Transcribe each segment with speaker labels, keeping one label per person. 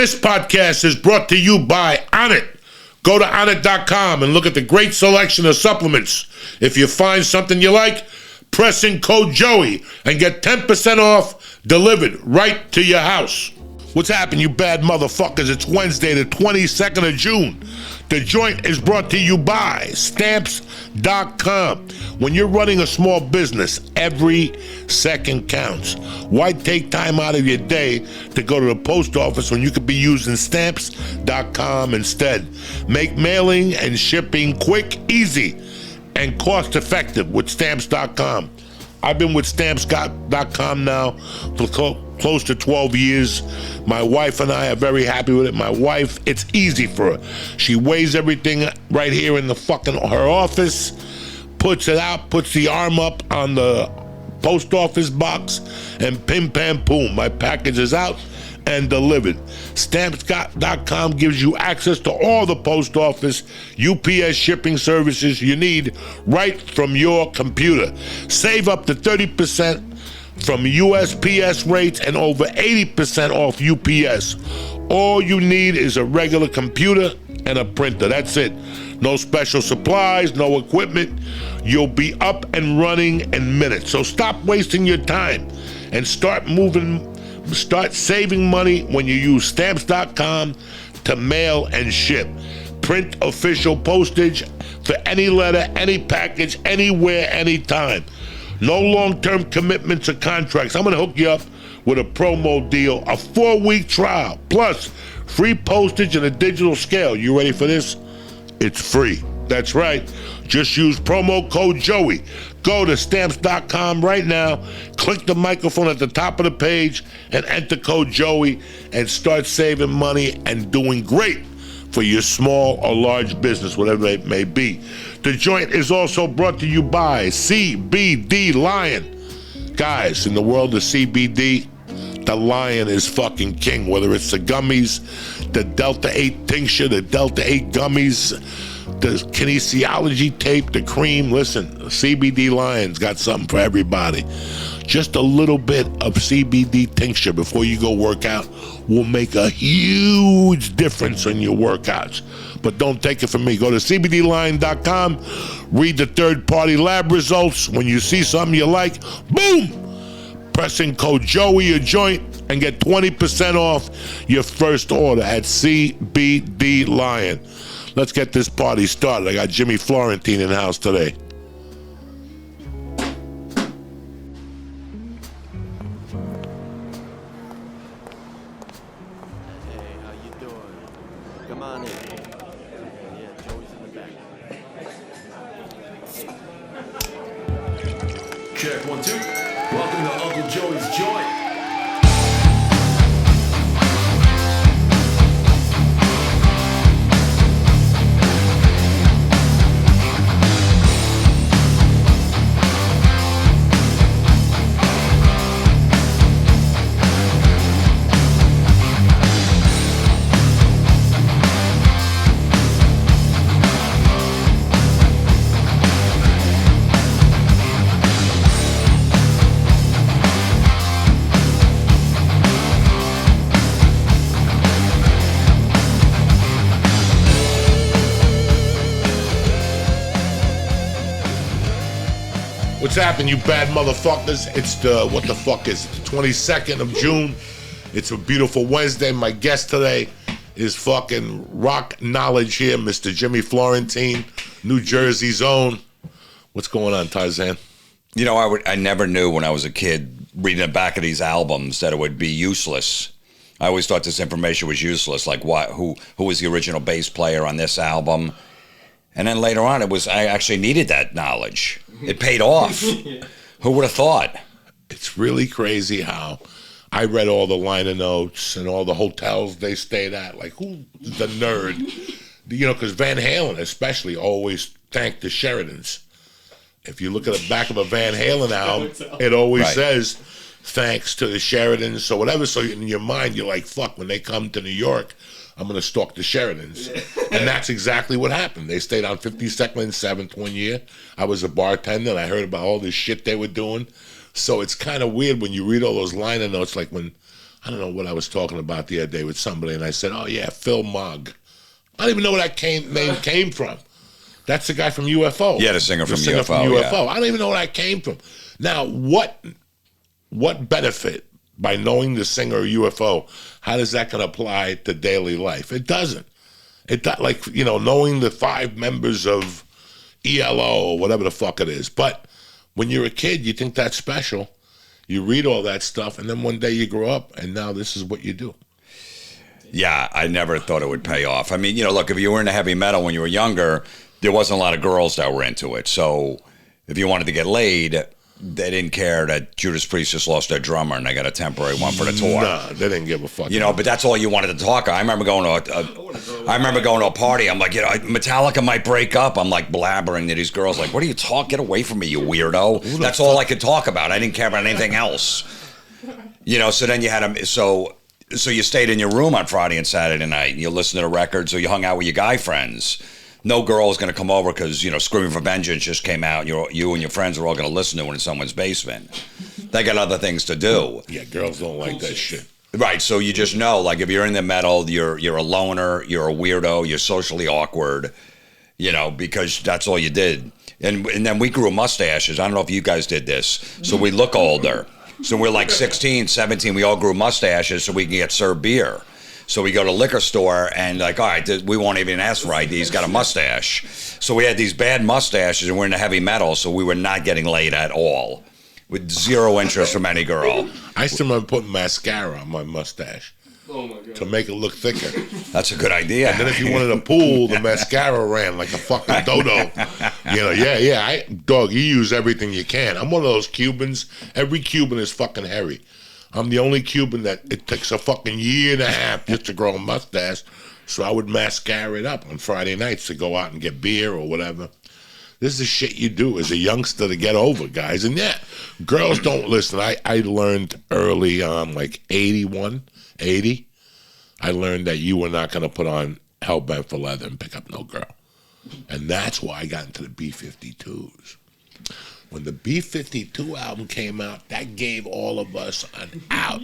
Speaker 1: This podcast is brought to you by ONNIT. Go to ONNIT.com and look at the great selection of supplements. If you find something you like, press in code Joey and get 10% off delivered right to your house. What's happening, you bad motherfuckers? It's Wednesday, the 22nd of June. The joint is brought to you by Stamps.com. When you're running a small business, every second counts. Why take time out of your day to go to the post office when you could be using Stamps.com instead? Make mailing and shipping quick, easy, and cost-effective with Stamps.com. I've been with Stamps.com now for close to 12 years. My wife and I are very happy with it. My wife, it's easy for her. She weighs everything right here in her office, puts it out, puts the arm up on the post office box, and pim pam boom, my package is out and delivered. Stamps.com gives you access to all the post office UPS shipping services you need right from your computer. Save up to 30% from USPS rates and over 80% off UPS. All you need is a regular computer and a printer. That's it. No special supplies, no equipment. You'll be up and running in minutes. So stop wasting your time and start saving money when you use Stamps.com to mail and ship. Print official postage for any letter, any package, anywhere, anytime. No long-term commitments or contracts. I'm going to hook you up with a promo deal, a 4-week trial, plus free postage and a digital scale. You ready for this? It's free. That's right. Just use promo code Joey. Go to Stamps.com right now, click the microphone at the top of the page, and enter code Joey and start saving money and doing great for your small or large business, whatever it may be. The joint is also brought to you by CBD Lion. Guys, in the world of CBD, the Lion is fucking king. Whether it's the gummies, the Delta 8 tincture, the Delta 8 gummies, the kinesiology tape, the cream. Listen, CBD Lion's got something for everybody. Just a little bit of CBD tincture before you go work out will make a huge difference in your workouts. But don't take it from me. Go to CBDLion.com, read the third-party lab results. When you see something you like, boom! Press in code Joey or joint and get 20% off your first order at CBD Lion. Let's get this party started. I got Jimmy Florentine in the house today.
Speaker 2: Check 1, 2. Welcome to Uncle Joey's Joint.
Speaker 1: What's happening, you bad motherfuckers? It's the 22nd of June. It's a beautiful Wednesday. My guest today is fucking rock knowledge here, Mr. Jimmy Florentine, New Jersey's own. What's going on, Tarzan?
Speaker 3: You know, I never knew when I was a kid reading the back of these albums that it would be useless. I always thought this information was useless, like who was the original bass player on this album. And then later on, I actually needed that knowledge. It paid off. Yeah. Who would have thought?
Speaker 1: It's really crazy how I read all the liner notes and all the hotels they stayed at. Like, who's the nerd? You know, because Van Halen especially always thanked the Sheridans. If you look at the back of a Van Halen album, it always says, thanks to the Sheridans or whatever. So in your mind, you're like, fuck, when they come to New York, I'm going to stalk the Sheridans. And that's exactly what happened. They stayed on 52nd and 7th one year. I was a bartender, and I heard about all this shit they were doing. So it's kind of weird when you read all those liner notes, like when I don't know what I was talking about the other day with somebody, and I said, "Oh yeah, Phil Mogg." I don't even know where that name came from. That's the guy from UFO.
Speaker 3: Yeah, the singer from UFO. Yeah.
Speaker 1: I don't even know where that came from. Now, what benefit by knowing the singer of UFO? How does that going to apply to daily life? It doesn't. Like, you know, knowing the 5 members of ELO or whatever the fuck it is. But when you're a kid, you think that's special. You read all that stuff, and then one day you grow up, and now this is what you do.
Speaker 3: Yeah, I never thought it would pay off. I mean, you know, look, if you were into heavy metal when you were younger, there wasn't a lot of girls that were into it. So if you wanted to get laid, they didn't care that Judas Priest just lost their drummer and they got a temporary one for the tour.
Speaker 1: Nah, they didn't give a fuck.
Speaker 3: You know, but that's all you wanted to talk. I remember going to a party. I'm like, you know, Metallica might break up. I'm like blabbering to these girls, like, what are you talking? Get away from me, you weirdo. That's all I could talk about. I didn't care about anything else. You know, so then you had so you stayed in your room on Friday and Saturday night, and you listened to the records, or you hung out with your guy friends. No girl was going to come over because, you know, Screaming for Vengeance just came out. You and your friends were all going to listen to it in someone's basement. They got other things to do.
Speaker 1: Yeah, girls don't like that shit.
Speaker 3: Right, so you just know, like, if you're in the metal, you're a loner, you're a weirdo, you're socially awkward, you know, because that's all you did. And then we grew mustaches. I don't know if you guys did this. So we look older. So we're like 16, 17. We all grew mustaches so we can get served beer. So we go to the liquor store and like, all right, we won't even ask for ID. He's got a mustache. So we had these bad mustaches and we're into heavy metal, so we were not getting laid at all. With zero interest from any girl.
Speaker 1: I still remember putting mascara on my mustache.
Speaker 4: Oh my God.
Speaker 1: To make it look thicker.
Speaker 3: That's a good idea.
Speaker 1: And then if you wanted a pool, the mascara ran like a fucking dodo. You know, yeah. Dog, you use everything you can. I'm one of those Cubans. Every Cuban is fucking hairy. I'm the only Cuban that it takes a fucking year and a half just to grow a mustache. So I would mascara it up on Friday nights to go out and get beer or whatever. This is the shit you do as a youngster to get over, guys. And yeah, girls don't listen. I learned early on, like 81, 80, I learned that you were not going to put on Hellbent for Leather and pick up no girl. And that's why I got into the B-52s. When the B-52 album came out, that gave all of us an out.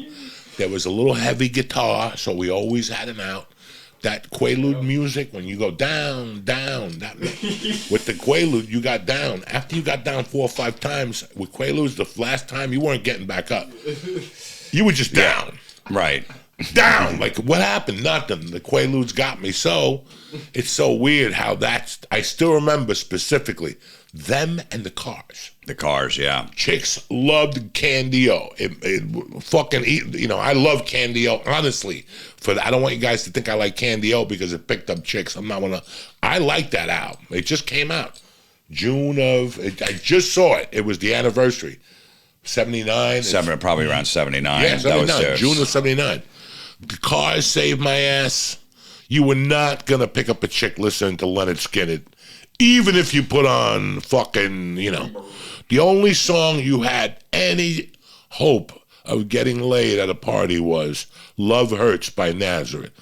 Speaker 1: There was a little heavy guitar, so we always had an out. That Quaalude music, when you go down, with the Quaalude, you got down. After you got down 4 or 5 times, with Quaaludes, the last time, you weren't getting back up. You were just down.
Speaker 3: Yeah, right.
Speaker 1: Down. Like, what happened? Nothing. The Quaaludes got me. So, it's so weird how I still remember specifically, them and the Cars.
Speaker 3: The Cars, yeah.
Speaker 1: Chicks loved Candy-O. It fucking, you know, I love Candy-O, honestly. I don't want you guys to think I like Candy-O because it picked up chicks. I like that album. It just came out. I just saw it. It was the anniversary. 79.
Speaker 3: Probably around 79.
Speaker 1: Yeah, 79.
Speaker 3: That was
Speaker 1: June of 79. The Cars saved my ass. You were not going to pick up a chick listening to Leonard Skinner. Even if you put on fucking, you know, the only song you had any hope of getting laid at a party was Love Hurts by Nazareth.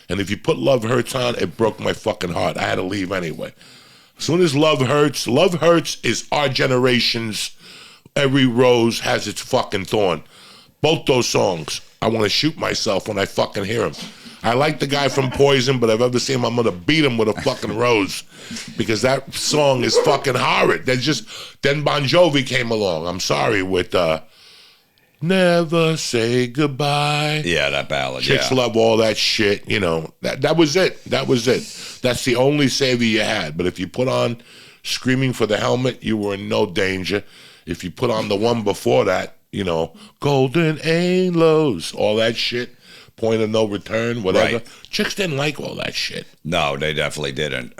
Speaker 1: And if you put Love Hurts on, it broke my fucking heart. I had to leave anyway. As soon as Love Hurts is our generation's Every Rose Has Its Fucking Thorn. Both those songs, I want to shoot myself when I fucking hear them. I like the guy from Poison, but if I ever see him, I'm going to beat him with a fucking rose. Because that song is fucking horrid. Then Bon Jovi came along. I'm sorry, with Never Say Goodbye.
Speaker 3: Yeah, that ballad,
Speaker 1: Chicks love all that shit, you know. That was it. That's the only savior you had. But if you put on Screaming for the Helmet, you were in no danger. If you put on the one before that, you know, Golden Halos, all that shit. Point of No Return, whatever. Right. Chicks didn't like all that shit.
Speaker 3: No, they definitely didn't.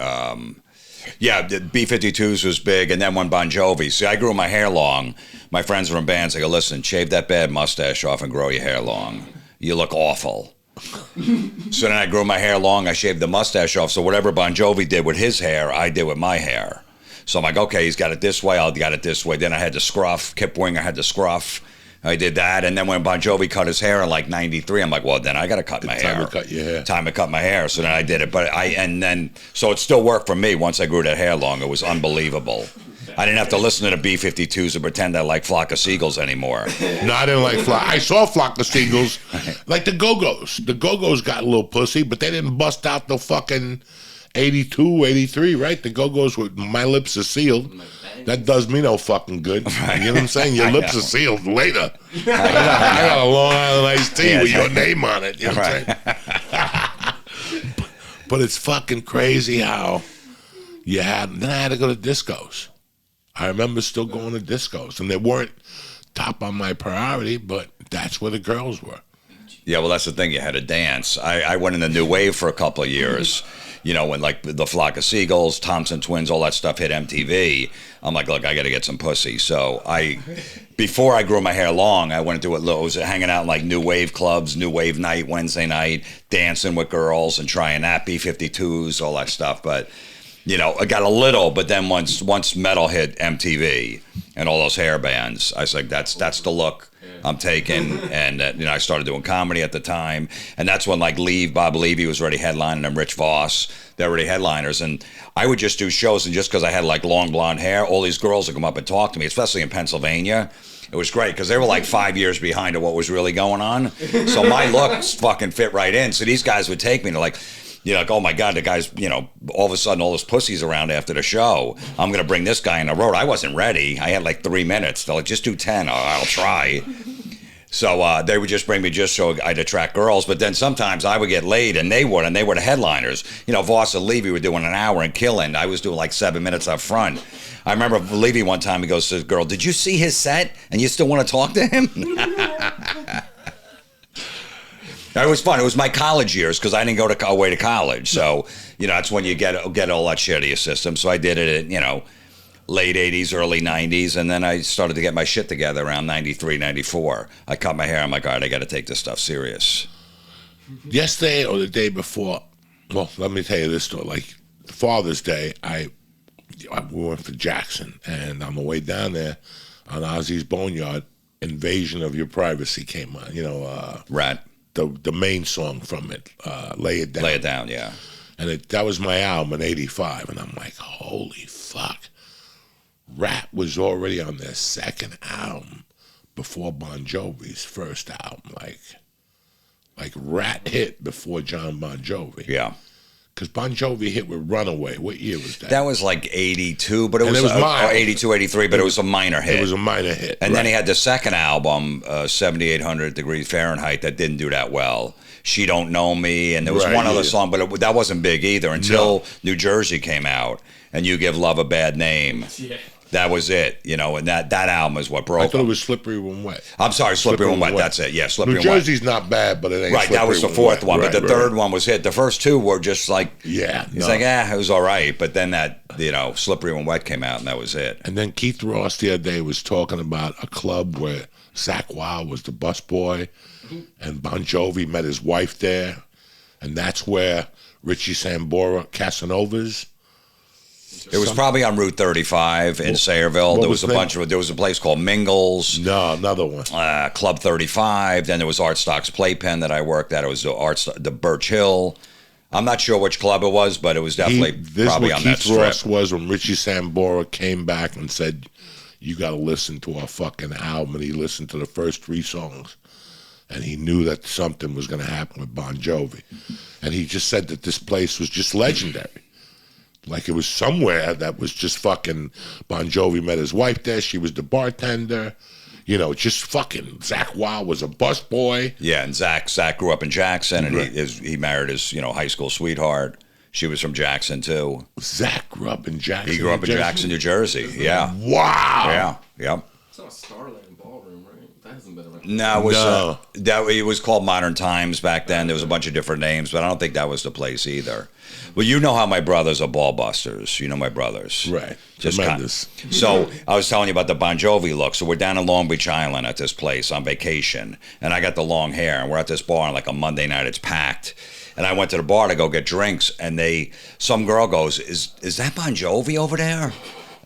Speaker 3: Yeah, the B-52s was big, and then when Bon Jovi. See, I grew my hair long. My friends were in bands. I go, listen, shave that bad mustache off and grow your hair long. You look awful. So then I grew my hair long. I shaved the mustache off. So whatever Bon Jovi did with his hair, I did with my hair. So I'm like, okay, he's got it this way. I'll got it this way. Then I had the scruff. Kip Winger had the scruff. I did that, and then when Bon Jovi cut his hair in like '93, I'm like, well, then I got to cut my hair.
Speaker 1: Time to cut your hair.
Speaker 3: Time to cut my hair. So then I did it, so it still worked for me once I grew that hair long. It was unbelievable. I didn't have to listen to the B-52s and pretend I like Flock of Seagulls anymore.
Speaker 1: No, I didn't like Flock. I saw Flock of Seagulls, like the Go-Go's. The Go-Go's got a little pussy, but they didn't bust out the fucking 82, 83, right? The Go-Go's with My Lips Are Sealed. That does me no fucking good. You know what I'm saying? Your lips are sealed later. I got a Long Island iced tea with your name on it. You know what I'm saying? But it's fucking crazy how then I had to go to discos. I remember still going to discos, and they weren't top on my priority, but that's where the girls were.
Speaker 3: Yeah, well, that's the thing. You had to dance. I went in the new wave for a couple of years. You know, when like the Flock of Seagulls, Thompson Twins, all that stuff hit MTV. I'm like, look, I got to get some pussy. So before I grew my hair long, I went to was hanging out in like new wave clubs, new wave night, Wednesday night, dancing with girls and trying that B-52s, all that stuff. But you know, I got a little, but then once metal hit MTV and all those hair bands, I was like, that's the look I'm taking. And you know, I started doing comedy at the time, and that's when like Bob Levy was already headlining, and Rich Voss, they're already headliners, and I would just do shows, and just because I had like long blonde hair, all these girls would come up and talk to me, especially in Pennsylvania. It was great because they were like 5 years behind of what was really going on, so my looks fucking fit right in. So these guys would take me to like, you're like, oh my God, the guy's, you know, all of a sudden all those pussies around after the show. I'm going to bring this guy in the road. I wasn't ready. I had like 3 minutes. They're like, just do 10. I'll try. So they would just bring me just so I'd attract girls. But then sometimes I would get laid, and they were the headliners. You know, Voss and Levy were doing an hour and killing. I was doing like 7 minutes up front. I remember Levy one time, he goes to the girl, did you see his set? And you still want to talk to him? It was fun. It was my college years because I didn't go away to college. So, you know, that's when you get all that shit out of your system. So I did it at, you know, late 80s, early 90s. And then I started to get my shit together around 93, 94. I cut my hair. I'm like, all right, I got to take this stuff serious.
Speaker 1: Yesterday or the day before, well, let me tell you this story. Like Father's Day, we went for Jackson. And on the way down there on Ozzy's Boneyard, Invasion of Your Privacy came on. You know,
Speaker 3: Rat.
Speaker 1: The main song from it, Lay It Down.
Speaker 3: Lay It Down, yeah.
Speaker 1: And that was my album in 85. And I'm like, holy fuck. Rat was already on their second album before Bon Jovi's first album. Like Rat hit before John Bon Jovi.
Speaker 3: Yeah.
Speaker 1: Because Bon Jovi hit with Runaway. What year was that?
Speaker 3: That was like 82, but it was 82, 83, but it was a minor hit.
Speaker 1: It was a minor hit.
Speaker 3: And then he had the second album, 7800 Degrees Fahrenheit, that didn't do that well. She Don't Know Me, and there was one other song, but that wasn't big either until New Jersey came out, and You Give Love a Bad Name. Yeah. That was it, you know, and that album is what broke.
Speaker 1: I thought it was Slippery When Wet.
Speaker 3: I'm sorry, Slippery When Wet. That's it. Yeah, Slippery When Wet.
Speaker 1: New Jersey's not bad, but it ain't
Speaker 3: right. That was the fourth one, but the third one was hit. The first two were just like, it's like, it was all right. But then that, you know, Slippery When Wet came out, and that was it.
Speaker 1: And then Keith Ross the other day was talking about a club where Zach Wilde was the busboy, and Bon Jovi met his wife there, and that's where Richie Sambora, Casanovas.
Speaker 3: It was probably on Route 35 in Sayreville. There was there was a place called Mingles.
Speaker 1: No, another one.
Speaker 3: Club 35. Then there was Art Stock's Playpen that I worked at. It was the Birch Hill. I'm not sure which club it was, but it was definitely probably on that strip. Keith Ross was when Richie Sambora came back and said, you got to listen to our fucking album. And he listened to the first 3 songs. And he knew that something was going to happen with Bon Jovi. And he just said that this place was just legendary. Like it was somewhere that was just fucking Bon Jovi met his wife there. She was the bartender. You know, just fucking Zach Wilde was a busboy. Yeah, and Zach grew up in Jackson, and he married his high school sweetheart. She was from Jackson too.
Speaker 1: Zach grew up in Jackson.
Speaker 3: He grew up in Jackson, New Jersey. Yeah.
Speaker 1: Wow.
Speaker 3: Yeah. Yep.
Speaker 2: It's not Starland Ballroom, right? That hasn't been around.
Speaker 3: No, it was called Modern Times back then. There was a bunch of different names, but I don't think that was the place either. Well, you know how my brothers are ball busters. You know my brothers.
Speaker 1: Right. Tremendous.
Speaker 3: So I was telling you about the Bon Jovi look. So we're down in Long Beach Island at this place on vacation, and I got the long hair, and we're at this bar on like a Monday night. It's packed. And I went to the bar to go get drinks, and some girl goes, is that Bon Jovi over there?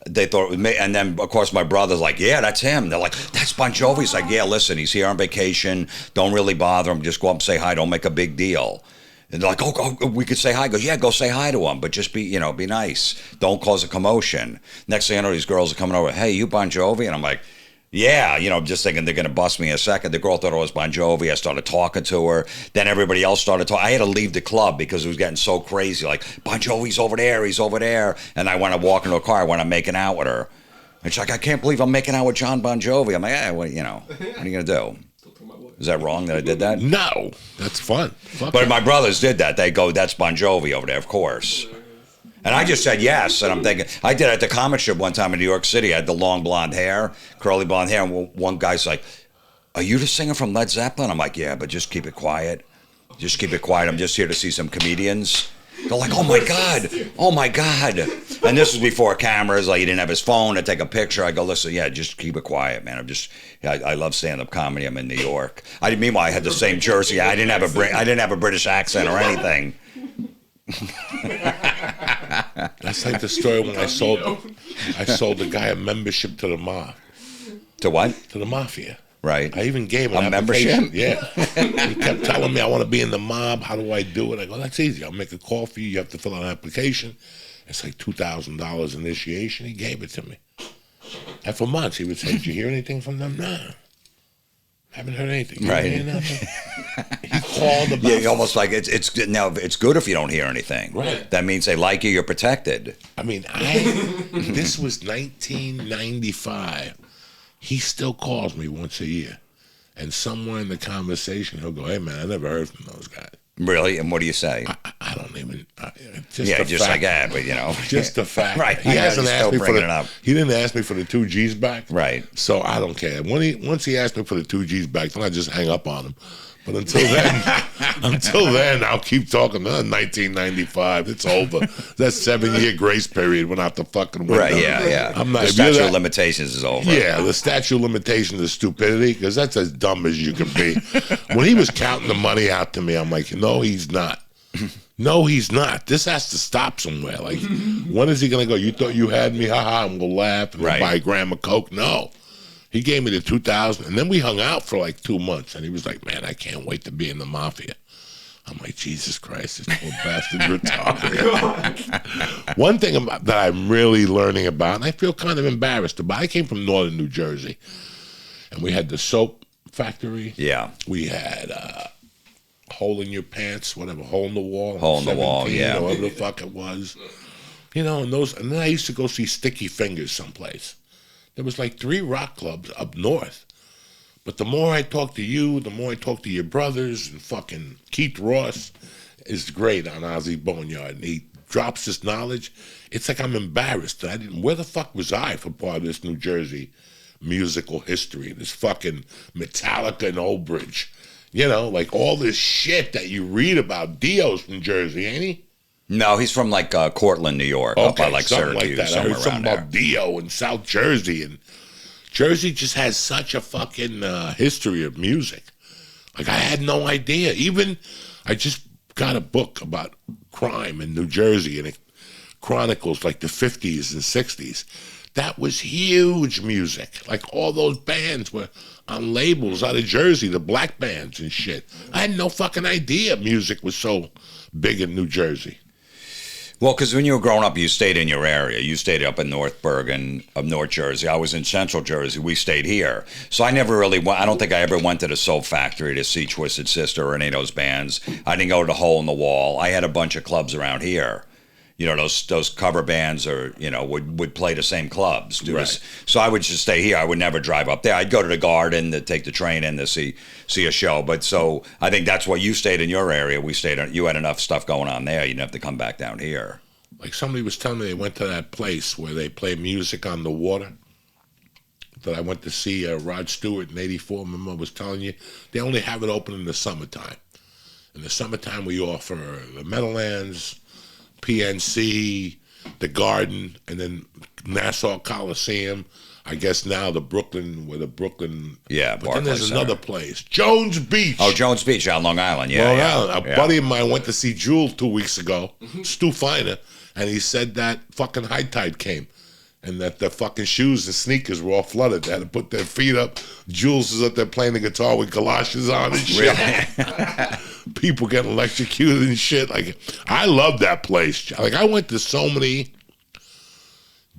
Speaker 3: They thought it was me. And then, of course, my brother's like, yeah, that's him. They're like, that's Bon Jovi. He's like, yeah, listen, he's here on vacation. Don't really bother him. Just go up and say hi. Don't make a big deal. And they're like, oh, we could say hi. I go, yeah, go say hi to him, but just be nice. Don't cause a commotion. Next thing I know, these girls are coming over. Hey, you Bon Jovi? And I'm like, yeah, just thinking they're going to bust me in a second. The girl thought it was Bon Jovi. I started talking to her. Then everybody else started talking. I had to leave the club because it was getting so crazy. Like, Bon Jovi's over there. He's over there. And I went to walk into a car. I went to making out with her. And she's like, I can't believe I'm making out with John Bon Jovi. I'm like, what are you going to do? Is that wrong that I did that?
Speaker 1: No, that's fun.
Speaker 3: But my brothers did that. They go, that's Bon Jovi over there, of course. And I just said yes. And I'm thinking, I did it at the comic strip one time in New York City. I had the long blonde hair, curly blonde hair. And one guy's like, are you the singer from Led Zeppelin? I'm like, yeah, but just keep it quiet. Just keep it quiet. I'm just here to see some comedians. They're like, oh my God. And this was before cameras. Like, he didn't have his phone to take a picture. I go, listen, yeah, just keep it quiet, man. I love stand-up comedy. I'm in New York. Meanwhile, I had the same jersey. I didn't have a British accent or anything.
Speaker 1: That's like the story when I sold the guy a membership to the mob.
Speaker 3: To what?
Speaker 1: To the mafia.
Speaker 3: Right.
Speaker 1: I even gave him
Speaker 3: a membership.
Speaker 1: Yeah. He kept telling me, I want to be in the mob. How do I do it? I go, that's easy. I'll make a call for you. You have to fill out an application. It's like $2,000 initiation. He gave it to me. And for months, he would say, did you hear anything from them? No. Haven't heard anything.
Speaker 3: Right.
Speaker 1: He called about.
Speaker 3: Yeah, almost like it's good if you don't hear anything.
Speaker 1: Right.
Speaker 3: That means they like you. You're protected.
Speaker 1: I mean, this was 1995. He still calls me once a year. And somewhere in the conversation, he'll go, hey, man, I never heard from those guys.
Speaker 3: Really? And what do you say?
Speaker 1: I don't even.
Speaker 3: Just like that, but
Speaker 1: Just the fact.
Speaker 3: Right.
Speaker 1: He hasn't asked me for
Speaker 3: it up.
Speaker 1: He didn't ask me for the 2 G's back.
Speaker 3: Right.
Speaker 1: So I don't care. Once he asked me for the 2 G's back, then I just hang up on him. But until then, I'll keep talking. 1995, it's over. That 7-year grace period went out the fucking window.
Speaker 3: Right, yeah.
Speaker 1: I'm not.
Speaker 3: The statute of limitations is over.
Speaker 1: Yeah, the statute of limitations is stupidity, because that's as dumb as you can be. When he was counting the money out to me, I'm like, no, he's not. No, he's not. This has to stop somewhere. Like, when is he going to go? You thought you had me? Ha-ha, I'm going to laugh and buy a gram of Coke? No. He gave me the 2,000, and then we hung out for like 2 months, and he was like, man, I can't wait to be in the mafia. I'm like, Jesus Christ, this poor bastard's retarded. One thing that I'm really learning about, and I feel kind of embarrassed about, I came from northern New Jersey, and we had the soap factory.
Speaker 3: Yeah.
Speaker 1: We had hole in your pants, whatever, hole in the wall.
Speaker 3: Hole in the wall, yeah.
Speaker 1: Or whatever the fuck it was. And then I used to go see Sticky Fingers someplace. There was like 3 rock clubs up north. But the more I talk to you, the more I talk to your brothers, and fucking Keith Ross is great on Ozzy Boneyard, and he drops this knowledge. It's like I'm embarrassed that where the fuck was I for part of this New Jersey musical history, this fucking Metallica and Old Bridge. Like all this shit that you read about. Dio's from Jersey, ain't he?
Speaker 3: No, he's from like Cortland, New York, up by like Syracuse,
Speaker 1: like that. I heard something about Dio in South Jersey, and Jersey just has such a fucking history of music. Like, I had no idea. Even I just got a book about crime in New Jersey, and it chronicles like the 50s and 60s. That was huge music. Like, all those bands were on labels out of Jersey, the black bands and shit. I had no fucking idea music was so big in New Jersey.
Speaker 3: Well, because when you were growing up, you stayed in your area. You stayed up in North Bergen of North Jersey. I was in Central Jersey. We stayed here. So I never really went. I don't think I ever went to the Soap Factory to see Twisted Sister or any of those bands. I didn't go to the Hole in the Wall. I had a bunch of clubs around here. Those cover bands would play the same clubs.
Speaker 1: Right.
Speaker 3: So I would just stay here. I would never drive up there. I'd go to the Garden to take the train in to see a show. But so I think that's why you stayed in your area. You had enough stuff going on there. You didn't have to come back down here.
Speaker 1: Like, somebody was telling me they went to that place where they play music on the water that I went to see Rod Stewart in '84. Remember I was telling you? They only have it open in the summertime. In the summertime, we offer the Meadowlands, PNC, the Garden, and then Nassau Coliseum. I guess now the Brooklyn.
Speaker 3: Yeah,
Speaker 1: but then there's another place, Jones Beach.
Speaker 3: Oh, Jones Beach out on Long Island. Yeah,
Speaker 1: Long Island. A buddy of mine went to see Jules 2 weeks ago, Stu Finer, and he said that fucking high tide came, and that the fucking shoes and sneakers were all flooded. They had to put their feet up. Jules is up there playing the guitar with galoshes on and shit.
Speaker 3: Really?
Speaker 1: people getting electrocuted and shit. Like, I love that place. Like, I went to so many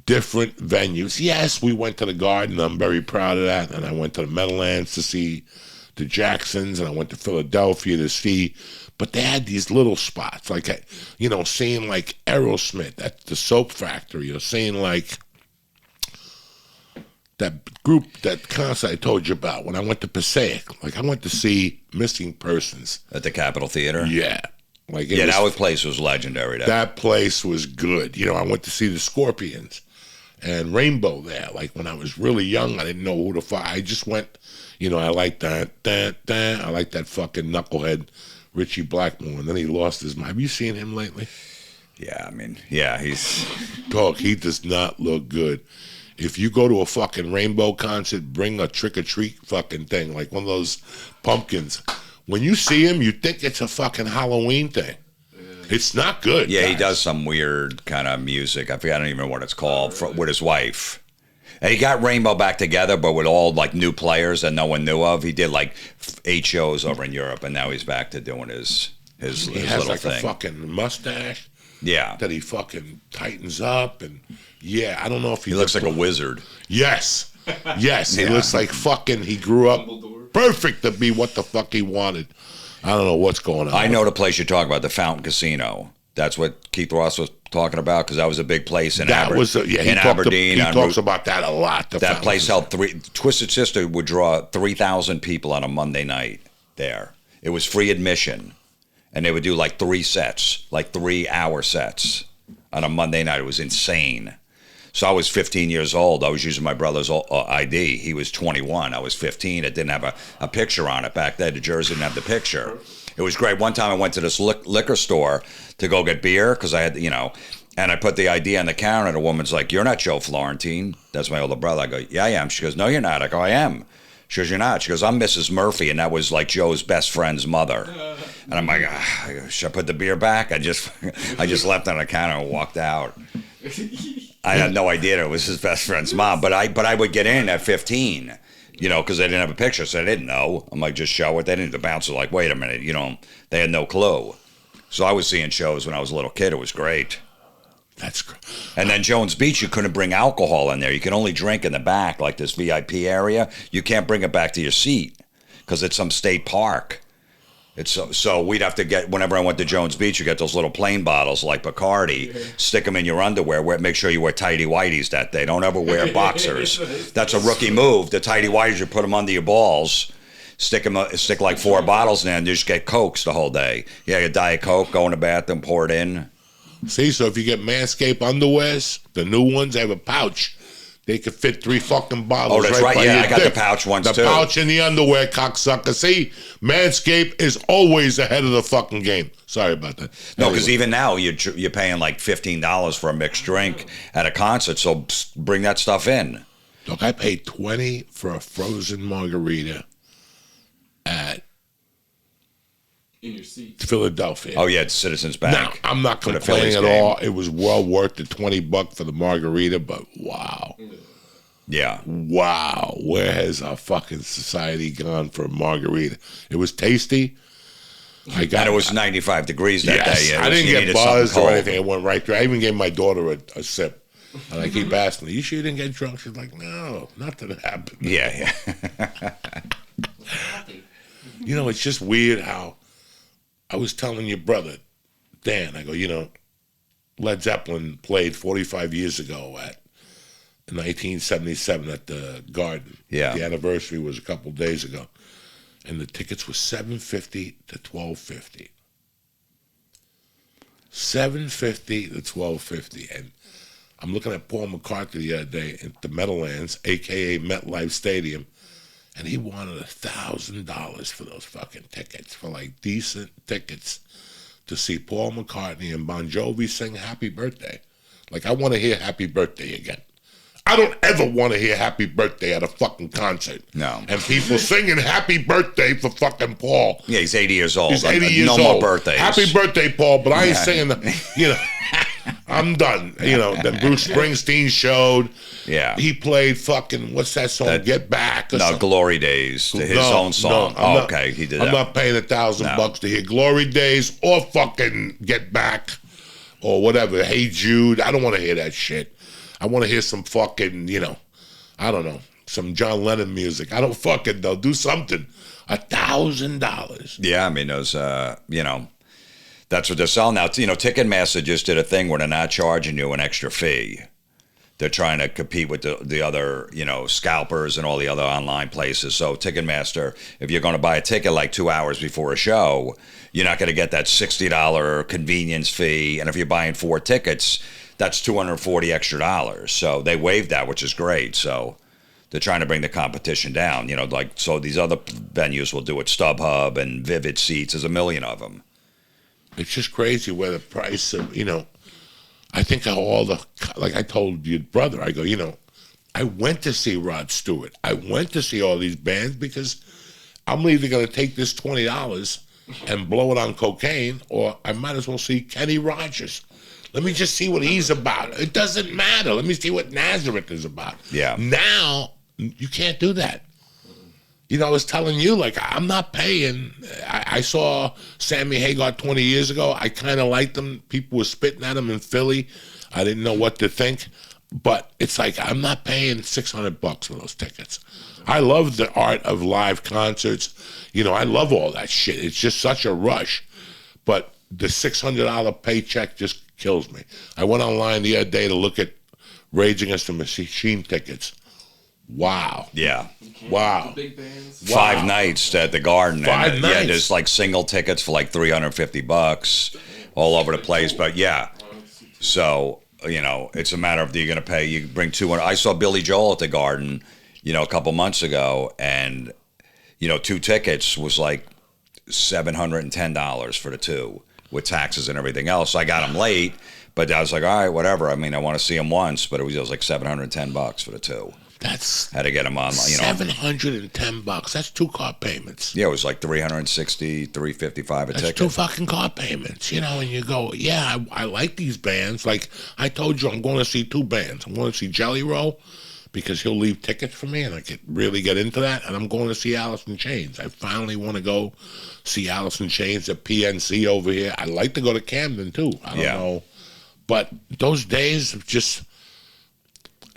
Speaker 1: different venues. Yes, we went to the Garden. I'm very proud of that. And I went to the Meadowlands to see the Jacksons, and I went to Philadelphia to see. But they had these little spots, like, you know, seeing like Aerosmith at the Soap Factory, or seeing like that group, that concert I told you about when I went to Passaic. Like, I went to see Missing Persons
Speaker 3: At the Capitol Theater?
Speaker 1: Yeah. Like,
Speaker 3: that place was legendary.
Speaker 1: That place was good. You know, I went to see the Scorpions and Rainbow there. Like, when I was really young, I didn't know who to find. I just went, you know, I like that. I like that fucking knucklehead Richie Blackmore, and then he lost his mind. Have you seen him lately?
Speaker 3: Yeah, I mean, yeah, he's...
Speaker 1: Dog, he does not look good. If you go to a fucking Rainbow concert, bring a trick-or-treat fucking thing, like one of those pumpkins. When you see him, you think it's a fucking Halloween thing. It's not good.
Speaker 3: Yeah,
Speaker 1: guys.
Speaker 3: he does some weird kind of music. I don't even know what it's called, with his wife. And he got Rainbow back together, but with all like new players that no one knew of. He did like 8 shows over in Europe, and now he's back to doing his
Speaker 1: he has
Speaker 3: little
Speaker 1: like
Speaker 3: thing.
Speaker 1: A fucking mustache.
Speaker 3: Yeah.
Speaker 1: That he fucking tightens up, and yeah, I don't know if
Speaker 3: he looks like a wizard.
Speaker 1: Yes. Yes, he looks like fucking, he grew up perfect to be what the fuck he wanted. I don't know what's going on.
Speaker 3: I know the place you're talking about, the Fountain Casino. That's what Keith Ross was talking about, because that was a big place in Aberdeen.
Speaker 1: He talks about that a lot.
Speaker 3: That place held Twisted Sister would draw 3,000 people on a Monday night there. It was free admission, and they would do like 3 sets, like 3-hour sets on a Monday night. It was insane. So I was 15 years old. I was using my brother's ID. He was 21. I was 15. It didn't have a picture on it back then. The jersey didn't have the picture. It was great. One time I went to this liquor store to go get beer, because I had, you know, and I put the ID on the counter, and the woman's like, "You're not Joe Florentine." That's my older brother. I go, "Yeah, I am." She goes, "No, you're not." I go, "I am." She goes, "You're not." She goes, "I'm Mrs. Murphy," and that was like Joe's best friend's mother. And I'm like, should I put the beer back? I just left it on the counter and walked out. I had no idea that it was his best friend's mom, but I would get in at 15, you know, because they didn't have a picture, so I didn't know. I'm like, just show it. They didn't. The bouncer like, wait a minute, you know, they had no clue. So I was seeing shows when I was a little kid. It was great.
Speaker 1: That's great. And
Speaker 3: then Jones Beach, you couldn't bring alcohol in there. You can only drink in the back, like this VIP area. You can't bring it back to your seat because it's some state park. It's so we'd have to get, whenever I went to Jones Beach, you get those little plain bottles like Bacardi, stick them in your underwear, make sure you wear tighty whities that day. Don't ever wear boxers. That's a rookie move. The tighty whities, you put them under your balls, stick like 4 bottles in there, and you just get Cokes the whole day. Yeah, you Diet Coke, go in the bathroom, pour it in.
Speaker 1: See, so if you get Manscaped underwears, the new ones, they have a pouch. They could fit 3 fucking bottles.
Speaker 3: Oh, that's right. Yeah, I got the pouch ones too.
Speaker 1: The pouch and the underwear, cocksucker. See, Manscaped is always ahead of the fucking game. Sorry about that.
Speaker 3: No, because even now you're paying like $15 for a mixed drink at a concert. So bring that stuff in.
Speaker 1: Look, I paid $20 for a frozen margarita at
Speaker 2: in your seat,
Speaker 1: Philadelphia.
Speaker 3: Oh yeah, it's Citizens Bank.
Speaker 1: Now, I'm not complaining at all. It was well worth the $20 for the margarita, but wow.
Speaker 3: Yeah.
Speaker 1: Wow. Where has our fucking society gone for a margarita? It was tasty.
Speaker 3: And it was 95 degrees that day.
Speaker 1: I didn't get buzzed or anything. It went right through. I even gave my daughter a sip. And I keep asking her, "You sure you didn't get drunk?" She's like, "No, nothing happened."
Speaker 3: Yeah.
Speaker 1: You know, it's just weird how I was telling your brother, Dan, I go, you know, Led Zeppelin played 45 years ago in 1977 at the Garden.
Speaker 3: Yeah.
Speaker 1: The anniversary was a couple days ago. And the tickets were $750 to $1,250. $750 to $1,250. And I'm looking at Paul McCartney the other day at the Meadowlands, a.k.a. MetLife Stadium, and he wanted $1,000 for those fucking tickets, for like decent tickets to see Paul McCartney and Bon Jovi sing Happy Birthday. Like, I want to hear Happy Birthday again. I don't ever want to hear Happy Birthday at a fucking concert.
Speaker 3: No.
Speaker 1: And people singing Happy Birthday for fucking Paul.
Speaker 3: Yeah, he's 80 years old.
Speaker 1: He's 80 years
Speaker 3: old.
Speaker 1: old.
Speaker 3: No more birthdays.
Speaker 1: Happy birthday, Paul, but I ain't singing, you know. I'm done. That Bruce Springsteen showed.
Speaker 3: Yeah.
Speaker 1: He played fucking, what's that song? Get Back or something.
Speaker 3: Glory Days, his own song. Okay, he did that.
Speaker 1: I'm not paying $1,000 to hear Glory Days or fucking Get Back or whatever. Hey Jude. I don't want to hear that shit. I want to hear some fucking, I don't know, some John Lennon music. I don't fucking know. Do something. $1,000.
Speaker 3: Yeah, I mean, those, that's what they're selling now. Ticketmaster just did a thing where they're not charging you an extra fee. They're trying to compete with the other, scalpers and all the other online places. So Ticketmaster, if you're going to buy a ticket like 2 hours before a show, you're not going to get that $60 convenience fee. And if you're buying 4 tickets, that's $240 extra. So they waived that, which is great. So they're trying to bring the competition down. So these other venues will do it. StubHub and Vivid Seats. There's a million of them.
Speaker 1: It's just crazy where the price of, I think like I told your brother, I go, I went to see Rod Stewart. I went to see all these bands because I'm either going to take this $20 and blow it on cocaine, or I might as well see Kenny Rogers. Let me just see what he's about. It doesn't matter. Let me see what Nazareth is about.
Speaker 3: Yeah.
Speaker 1: Now, you can't do that. I was telling you, I'm not paying. I saw Sammy Hagar 20 years ago. I kind of liked him. People were spitting at him in Philly. I didn't know what to think. But it's I'm not paying $600 for those tickets. I love the art of live concerts. I love all that shit. It's just such a rush. But the $600 paycheck just kills me. I went online the other day to look at Rage Against the Machine tickets. Wow.
Speaker 3: Yeah.
Speaker 1: Wow.
Speaker 2: Big bands.
Speaker 3: 5 nights at the Garden.
Speaker 1: 5 nights.
Speaker 3: Yeah, there's single tickets for $350 all over the place. But yeah, so, it's a matter of, you're going to pay, you bring 200. I saw Billy Joel at the Garden, a couple months ago, and, 2 tickets was $710 for the 2 with taxes and everything else. I got them late, but I was all right, whatever. I mean, I want to see them once, but it was $710 for the 2. Had to get them on,
Speaker 1: $710. That's 2 car payments.
Speaker 3: Yeah, it was $360, $355 a ticket.
Speaker 1: That's 2 fucking car payments, and you go, yeah, I like these bands. Like I told you, I'm going to see 2 bands. I'm going to see Jelly Roll because he'll leave tickets for me, and I could really get into that. And I'm going to see Alice in Chains. I finally want to go see Alice in Chains at PNC over here. I'd like to go to Camden too. I don't know, but those days of just.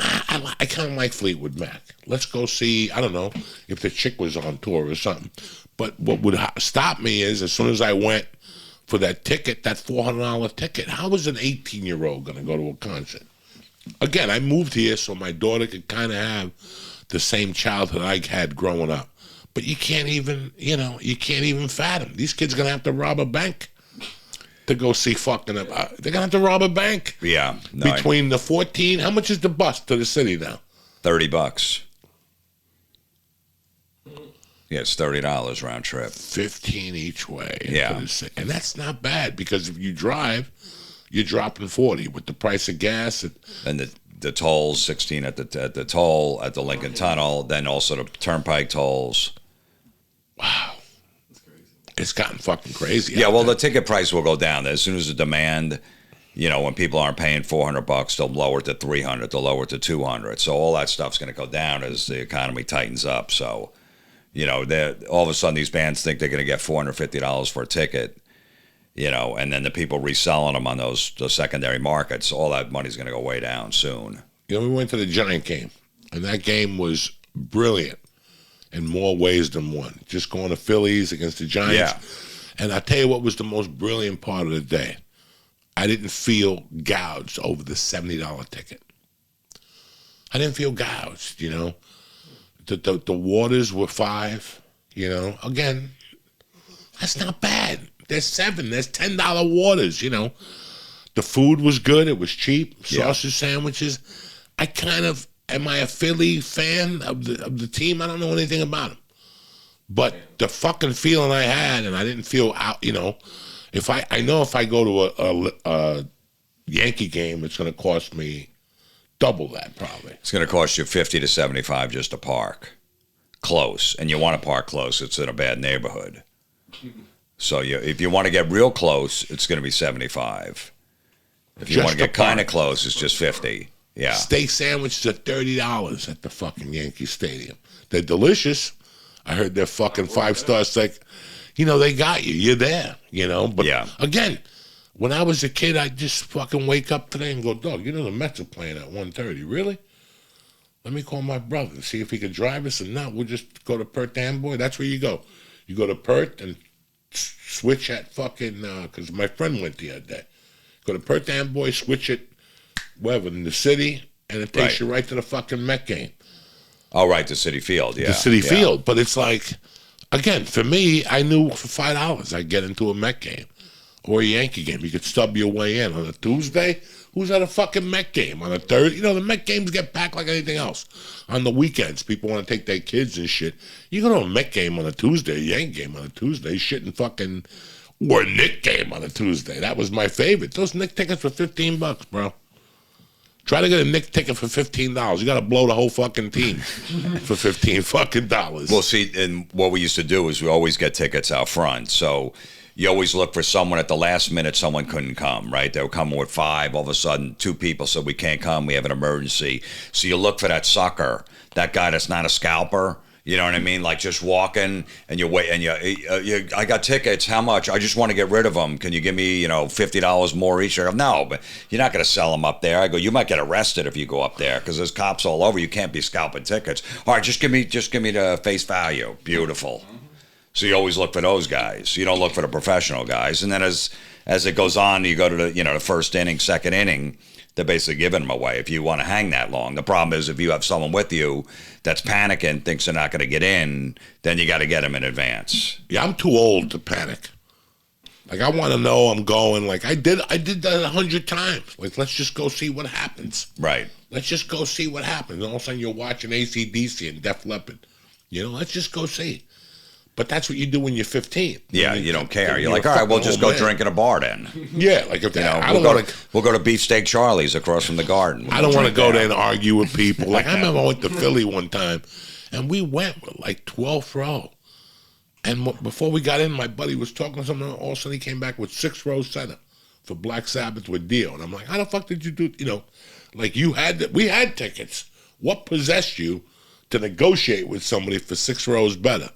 Speaker 1: I kind of like Fleetwood Mac. Let's go see, I don't know, if the chick was on tour or something. But what would stop me is as soon as I went for that ticket, that $400 ticket, how was an 18-year-old going to go to a concert? Again, I moved here so my daughter could kind of have the same childhood I had growing up. But you can't even, you can't even fathom. These kids are going to have to rob a bank to go see fucking they're gonna have to rob a bank.
Speaker 3: Yeah.
Speaker 1: Between the 14, how much is the bus to the city now?
Speaker 3: $30. Yeah, it's $30 round trip.
Speaker 1: 15 each way.
Speaker 3: Yeah.
Speaker 1: And that's not bad because if you drive, you're dropping 40 with the price of gas.
Speaker 3: And the tolls, 16 at the toll at the Lincoln Tunnel, then also the turnpike tolls.
Speaker 1: Wow. It's gotten fucking crazy.
Speaker 3: Yeah, well, the ticket price will go down as soon as the demand. When people aren't paying $400, they'll lower it to $300. They'll lower it to $200. So all that stuff's going to go down as the economy tightens up. So, all of a sudden these bands think they're going to get $450 for a ticket. And then the people reselling them on those secondary markets. All that money's going to go way down soon.
Speaker 1: We went to the Giant game, and that game was brilliant. In more ways than one. Just going to Phillies against the Giants.
Speaker 3: Yeah.
Speaker 1: And I'll tell you what was the most brilliant part of the day. I didn't feel gouged over the $70 ticket. I didn't feel gouged, The waters were $5, Again, that's not bad. There's $7. There's $10 waters, The food was good. It was cheap. Sausage sandwiches. Am I a Philly fan of the team? I don't know anything about them. But the fucking feeling I had, and I didn't feel out, if I know if I go to a Yankee game, it's going to cost me double that probably.
Speaker 3: It's going to cost you $50 to $75 just to park close. And you want to park close. It's in a bad neighborhood. So if you want to get real close, it's going to be $75. If you want to get kind of close, it's just 50. Yeah.
Speaker 1: Steak sandwiches are $30 at the fucking Yankee Stadium. They're delicious. I heard they're fucking 5-star steak. You know, they got you. You're there, you know. But again, when I was a kid, I'd just fucking wake up today and go, dog, you know the Mets are playing at 1:30. Really? Let me call my brother and see if he can drive us. And no, we'll just go to Perth Amboy. That's where you go. You go to Perth and switch at fucking, because my friend went the other day. Go to Perth Amboy, switch it, wherever, in the city, and it takes you right to the fucking Met game.
Speaker 3: Oh, right, the City Field, yeah.
Speaker 1: The City Field. But it's like, again, for me, I knew for $5 I'd get into a Met game or a Yankee game. You could stub your way in. On a Tuesday, who's at a fucking Met game? On a Thursday, you know, the Met games get packed like anything else. On the weekends, people want to take their kids and shit. You go to a Met game on a Tuesday, a Yankee game on a Tuesday, shit and fucking, or a Knick game on a Tuesday. That was my favorite. Those Knick tickets for $15, bro. Try to get a Knick ticket for $15. You got to blow the whole fucking team for $15 fucking dollars.
Speaker 3: Well, see, and what we used to do is we always get tickets out front. So you always look for someone at the last minute. Someone couldn't come, right? They were coming with 5. All of a sudden, 2 people said, we can't come. We have an emergency. So you look for that sucker, that guy that's not a scalper. You know what I mean? Like just walking and you wait and you I got tickets. How much? I just want to get rid of them. Can you give me, $50 more each? I go, no, but you're not going to sell them up there. I go, you might get arrested if you go up there because there's cops all over. You can't be scalping tickets. All right, just give me the face value. Beautiful. So you always look for those guys. You don't look for the professional guys. And then as it goes on, you go to the first inning, second inning. They're basically giving them away if you want to hang that long. The problem is if you have someone with you that's panicking, thinks they're not going to get in, then you got to get them in advance.
Speaker 1: Yeah, I'm too old to panic. Like, I want to know I'm going. Like, I did that 100 times. Like, let's just go see what happens.
Speaker 3: Right.
Speaker 1: Let's just go see what happens. And all of a sudden you're watching AC/DC and Def Leppard. Let's just go see. But that's what you do when you're 15.
Speaker 3: Yeah, you don't care. You're like, all right, we'll just go drink at a bar then.
Speaker 1: Yeah, like if
Speaker 3: we'll go to Beefsteak Charlie's across from the garden.
Speaker 1: I don't want to go there and argue with people. Like I remember I went to Philly one time, and we went with like 12th row. And before we got in, my buddy was talking to someone. All of a sudden, he came back with 6th row center for Black Sabbath with Dio. And I'm like, how the fuck did you do? Like we had tickets. What possessed you to negotiate with somebody for 6 rows better?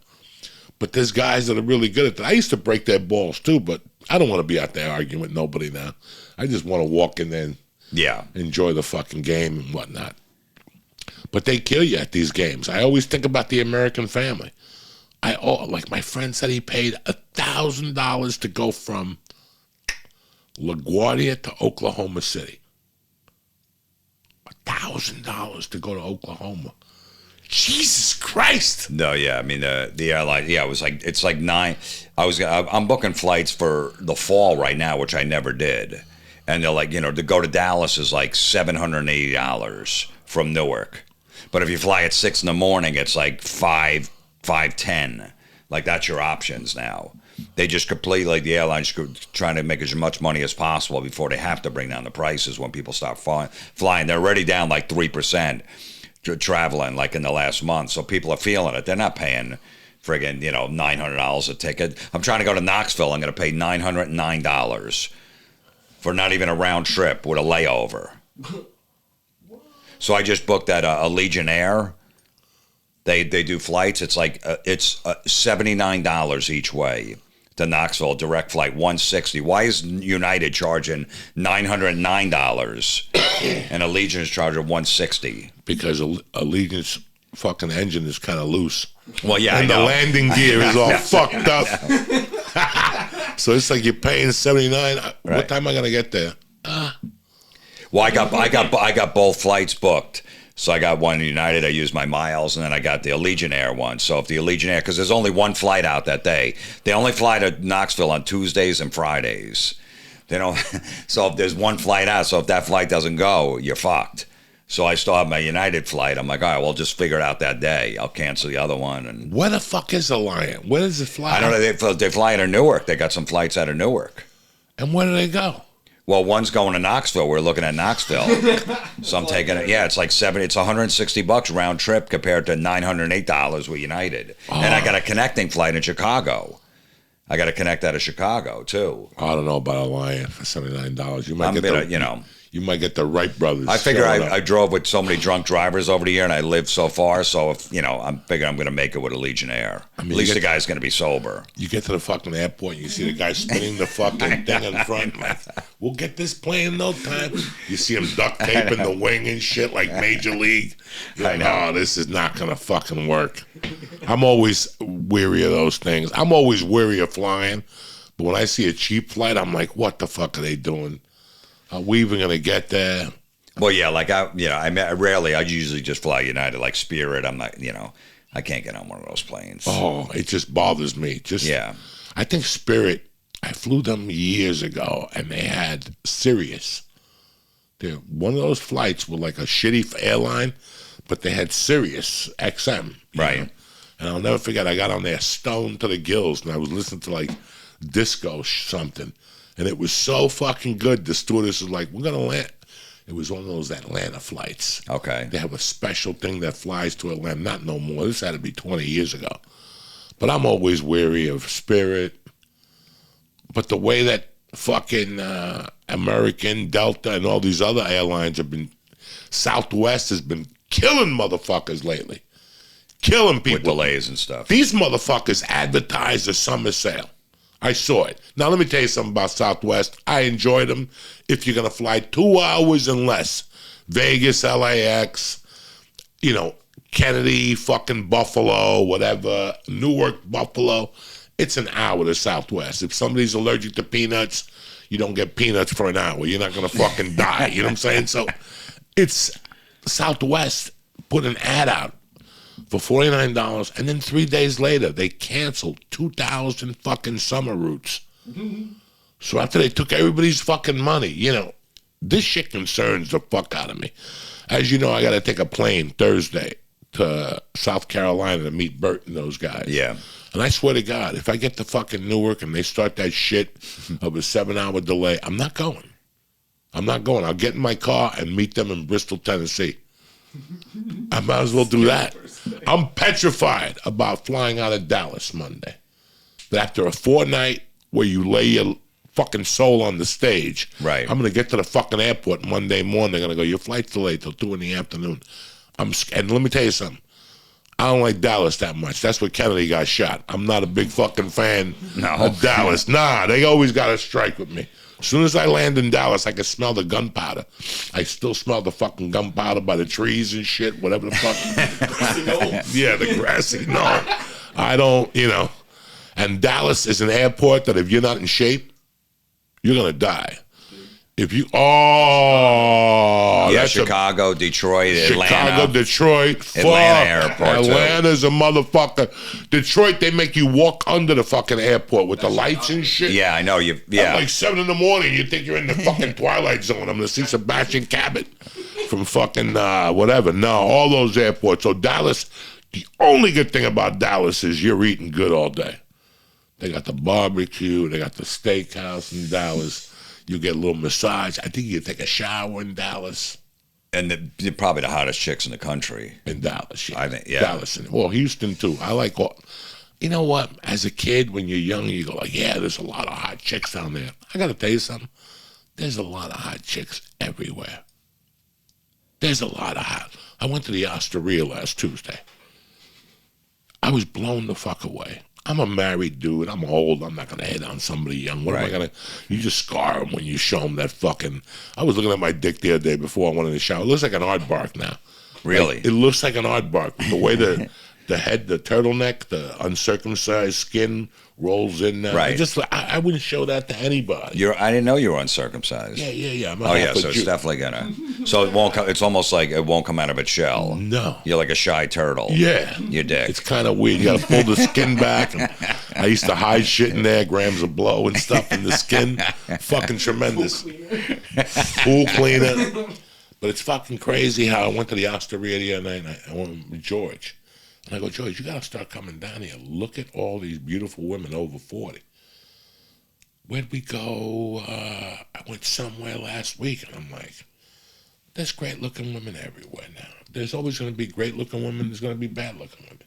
Speaker 1: But there's guys that are really good at that. I used to break their balls too, but I don't want to be out there arguing with nobody now. I just want to walk in there and enjoy the fucking game and whatnot. But they kill you at these games. I always think about the American family. Like my friend said, he paid $1,000 to go from LaGuardia to Oklahoma City. $1,000 to go to Oklahoma. Jesus Christ!
Speaker 3: No, yeah, I mean the airline. Yeah, it's like 9. I'm booking flights for the fall right now, which I never did, and they're like, to go to Dallas is like $780 from Newark, but if you fly at 6 in the morning, it's like $510. Like that's your options now. They just completely the airlines trying to make as much money as possible before they have to bring down the prices when people start flying. They're already down like 3%. Traveling like in the last month, so people are feeling it. They're not paying friggin' $900 a ticket. I'm trying to go to Knoxville. I'm going to pay $909 for not even a round trip with a layover. So I just booked that Allegiant Air. They do flights. It's like it's $79 each way to Knoxville, direct flight, $160. Why is United charging $909 and Allegiant is charging $160?
Speaker 1: Because Allegiant's fucking engine is kind of loose.
Speaker 3: Well, yeah,
Speaker 1: and
Speaker 3: I know.
Speaker 1: The landing gear is all fucked up. So it's like you're paying $79. Right. What time am I gonna get there?
Speaker 3: Well, I got both flights booked. So I got one United, I used my miles, and then I got the Allegiant Air one. So if the Allegiant Air, because there's only one flight out that day. They only fly to Knoxville on Tuesdays and Fridays. They don't. So if there's one flight out, so if that flight doesn't go, you're fucked. So I still have my United flight. I'm like, all right, we'll just figure it out that day. I'll cancel the other one. And
Speaker 1: where the fuck is the Lion? Where does it fly?
Speaker 3: I don't know. They fly out of Newark. They got some flights out of Newark.
Speaker 1: And where do they go?
Speaker 3: Well, one's going to Knoxville. We're looking at Knoxville. So I'm taking it. Yeah, it's like it's $160 round trip compared to $908 with United. Oh. And I got a connecting flight in Chicago. I got to connect out of Chicago too.
Speaker 1: I don't know about a Lion for $79. You might you might get the Wright brothers.
Speaker 3: I figure I drove with so many drunk drivers over the year, and I lived so far. So if I'm figuring I'm going to make it with a Legionnaire. At least the guy's going to be sober.
Speaker 1: You get to the fucking airport, and you see the guy spinning the fucking thing in front. Like, we'll get this plane in no time. You see him duct taping the wing and shit like Major League. You're like, oh, this is not going to fucking work. I'm always weary of those things. I'm always weary of flying. But when I see a cheap flight, I'm like, what the fuck are they doing? Are we even going to get there?
Speaker 3: Well, yeah, like I usually just fly United, like Spirit. I'm not, I can't get on one of those planes.
Speaker 1: Oh, it just bothers me. I think Spirit, I flew them years ago, and they had Sirius. One of those flights were like a shitty airline, but they had Sirius XM.
Speaker 3: Right.
Speaker 1: Know? And I'll never forget, I got on there stoned to the gills, and I was listening to like disco something. And it was so fucking good. The stewardess was like, we're going to land. It was one of those Atlanta flights.
Speaker 3: Okay.
Speaker 1: They have a special thing that flies to Atlanta. Not no more. This had to be 20 years ago. But I'm always wary of Spirit. But the way that fucking American, Delta, and all these other airlines have been, Southwest has been killing motherfuckers lately. Killing people.
Speaker 3: With delays and stuff.
Speaker 1: These motherfuckers advertise a summer sale. I saw it. Now, let me tell you something about Southwest. I enjoyed them. If you're going to fly 2 hours and less, Vegas, LAX, Kennedy, fucking Buffalo, whatever, Newark, Buffalo, it's an hour to Southwest. If somebody's allergic to peanuts, you don't get peanuts for an hour. You're not going to fucking die. You know what I'm saying? So it's Southwest put an ad out for $49, and then 3 days later, they canceled 2,000 fucking summer routes. Mm-hmm. So after they took everybody's fucking money, this shit concerns the fuck out of me. As you know, I got to take a plane Thursday to South Carolina to meet Bert and those guys.
Speaker 3: Yeah.
Speaker 1: And I swear to God, if I get to fucking Newark and they start that shit of a 7-hour delay, I'm not going. I'll get in my car and meet them in Bristol, Tennessee. I might as well do that. I'm petrified about flying out of Dallas Monday. But after a fortnight where you lay your fucking soul on the stage,
Speaker 3: right?
Speaker 1: I'm going to get to the fucking airport Monday morning. They're going to go, your flight's delayed till 2 in the afternoon. And let me tell you something. I don't like Dallas that much. That's where Kennedy got shot. I'm not a big fucking fan of Dallas. Nah, they always got to strike with me. As soon as I land in Dallas, I can smell the gunpowder. I still smell the fucking gunpowder by the trees and shit, whatever the fuck. Yeah, the grassy knoll. I don't, And Dallas is an airport that if you're not in shape, you're going to die. If you, that's
Speaker 3: Chicago, Detroit, Atlanta.
Speaker 1: Chicago, Detroit,
Speaker 3: Atlanta airport.
Speaker 1: Atlanta's a motherfucker. Detroit, they make you walk under the fucking airport with the lights and shit.
Speaker 3: Yeah, I know.
Speaker 1: At like 7 in the morning, you think you're in the fucking Twilight Zone. I'm going to see Sebastian Cabot from fucking whatever. No, all those airports. So Dallas, the only good thing about Dallas is you're eating good all day. They got the barbecue. They got the steakhouse in Dallas. You get a little massage. I think you can take a shower in Dallas.
Speaker 3: And they're probably the hottest chicks in the country.
Speaker 1: In Dallas, yeah.
Speaker 3: I think, yeah.
Speaker 1: Dallas. Well, Houston, too. I like all. You know what? As a kid, when you're young, you go like, yeah, there's a lot of hot chicks down there. I got to tell you something. There's a lot of hot chicks everywhere. There's a lot of hot. I went to the Osteria last Tuesday. I was blown the fuck away. I'm a married dude. I'm old. I'm not going to hit on somebody young. What am I going to... You just scar them when you show them that fucking... I was looking at my dick the other day before I went in the shower. It looks like an aardvark now.
Speaker 3: Really?
Speaker 1: Like, it looks like an aardvark. The way the head, the turtleneck, the uncircumcised skin rolls in there.
Speaker 3: Right.
Speaker 1: I wouldn't show that to anybody.
Speaker 3: I didn't know you were uncircumcised.
Speaker 1: Yeah. I'm
Speaker 3: so it's definitely gonna. So it won't. It's almost like it won't come out of its shell.
Speaker 1: No.
Speaker 3: You're like a shy turtle.
Speaker 1: Yeah.
Speaker 3: Your dick.
Speaker 1: It's kind of weird. You got to pull the skin back. And I used to hide shit in there, grams of blow and stuff in the skin. Fucking tremendous. Pool cleaner. But it's fucking crazy how I went to the Osteria the other night. I went with George. And I go, George, you got to start coming down here. Look at all these beautiful women over 40. Where'd we go? I went somewhere last week, and I'm like, there's great-looking women everywhere now. There's always going to be great-looking women. There's going to be bad-looking women.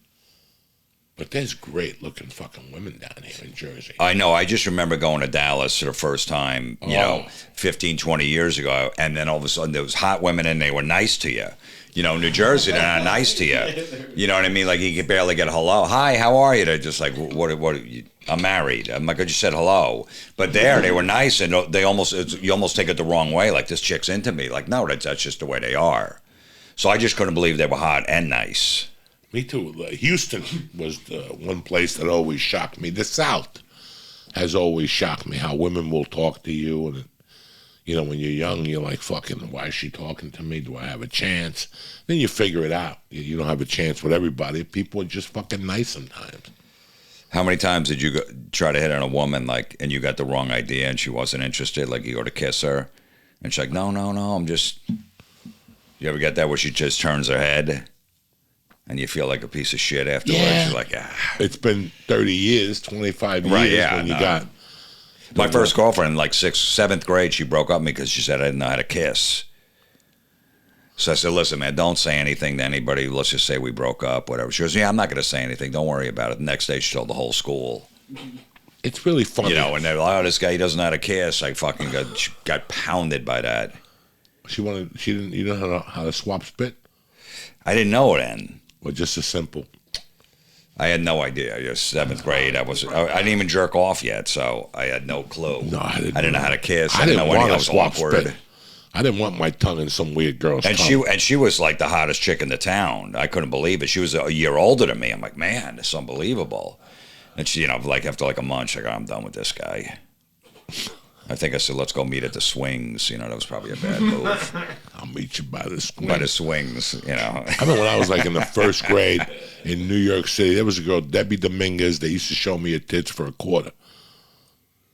Speaker 1: But there's great looking fucking women down here in Jersey.
Speaker 3: I know. I just remember going to Dallas for the first time, you know, 15, 20 years ago. And then all of a sudden there was hot women and they were nice to you. You know, New Jersey, they're not nice to you. You know what I mean? Like you could barely get a hello. Hi, how are you? They're just like, what, I'm married. I'm like, I just said hello. But there, they were nice and you almost take it the wrong way. Like this chick's into me. Like, no, that's just the way they are. So I just couldn't believe they were hot and nice.
Speaker 1: Me too. Houston was the one place that always shocked me. The South has always shocked me, how women will talk to you. And, you know, when you're young, you're like, fucking, why is she talking to me? Do I have a chance? Then you figure it out. You don't have a chance with everybody. People are just fucking nice sometimes.
Speaker 3: How many times did you try to hit on a woman, like, and you got the wrong idea and she wasn't interested? Like, you go to kiss her and she's like, no, I'm just... You ever get that where she just turns her head? And you feel like a piece of shit afterwards.
Speaker 1: Yeah.
Speaker 3: You're like, ah.
Speaker 1: It's been 30 years, 25 years
Speaker 3: Right, yeah,
Speaker 1: when you
Speaker 3: no.
Speaker 1: got...
Speaker 3: My first girlfriend, like 7th grade, she broke up with me because she said I didn't know how to kiss. So I said, listen, man, don't say anything to anybody. Let's just say we broke up, whatever. She goes, yeah, I'm not going to say anything. Don't worry about it. The next day, she told the whole school.
Speaker 1: It's really funny.
Speaker 3: You know, and they're like, oh, this guy, he doesn't know how to kiss. I fucking got pounded by that.
Speaker 1: You know how to swap spit?
Speaker 3: I didn't know it then.
Speaker 1: Or just as simple?
Speaker 3: I had no idea. Just 7th grade. I didn't even jerk off yet, so I had no clue.
Speaker 1: No, I didn't.
Speaker 3: I didn't know how to kiss.
Speaker 1: I didn't
Speaker 3: know
Speaker 1: want
Speaker 3: anything. I
Speaker 1: to
Speaker 3: was
Speaker 1: swap
Speaker 3: awkward.
Speaker 1: spit. I didn't want my tongue in some weird girl's tongue.
Speaker 3: She was like the hottest chick in the town. I couldn't believe it. She was a year older than me. I'm like, man, it's unbelievable. And she, you know, like after like a month, she's like, I'm done with this guy. I think I said, let's go meet at the swings. You know, that was probably a bad move.
Speaker 1: I'll meet you by the swings.
Speaker 3: By the swings, you know.
Speaker 1: I remember when I was like in the first grade in New York City, there was a girl, Debbie Dominguez, that used to show me her tits for $0.25.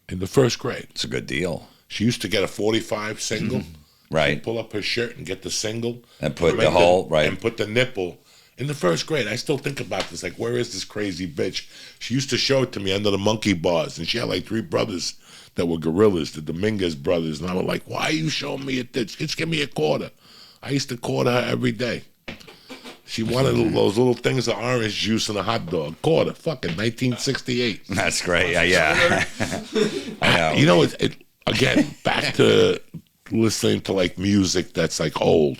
Speaker 1: In the first grade.
Speaker 3: It's a good deal.
Speaker 1: She used to get a 45 single.
Speaker 3: Right.
Speaker 1: She'd pull up her shirt and get the single.
Speaker 3: And put the hole, right.
Speaker 1: And put the nipple. In the first grade, I still think about this. Like, where is this crazy bitch? She used to show it to me under the monkey bars. And she had like 3 brothers that were gorillas, the Dominguez brothers. And I was like, why are you showing me your tits? Just give me a quarter. I used to quarter her every day. She wanted those little things of orange juice and a hot dog. Quarter. Fucking 1968.
Speaker 3: That's great. Yeah. I know.
Speaker 1: You know, again, back to listening to like music that's like old.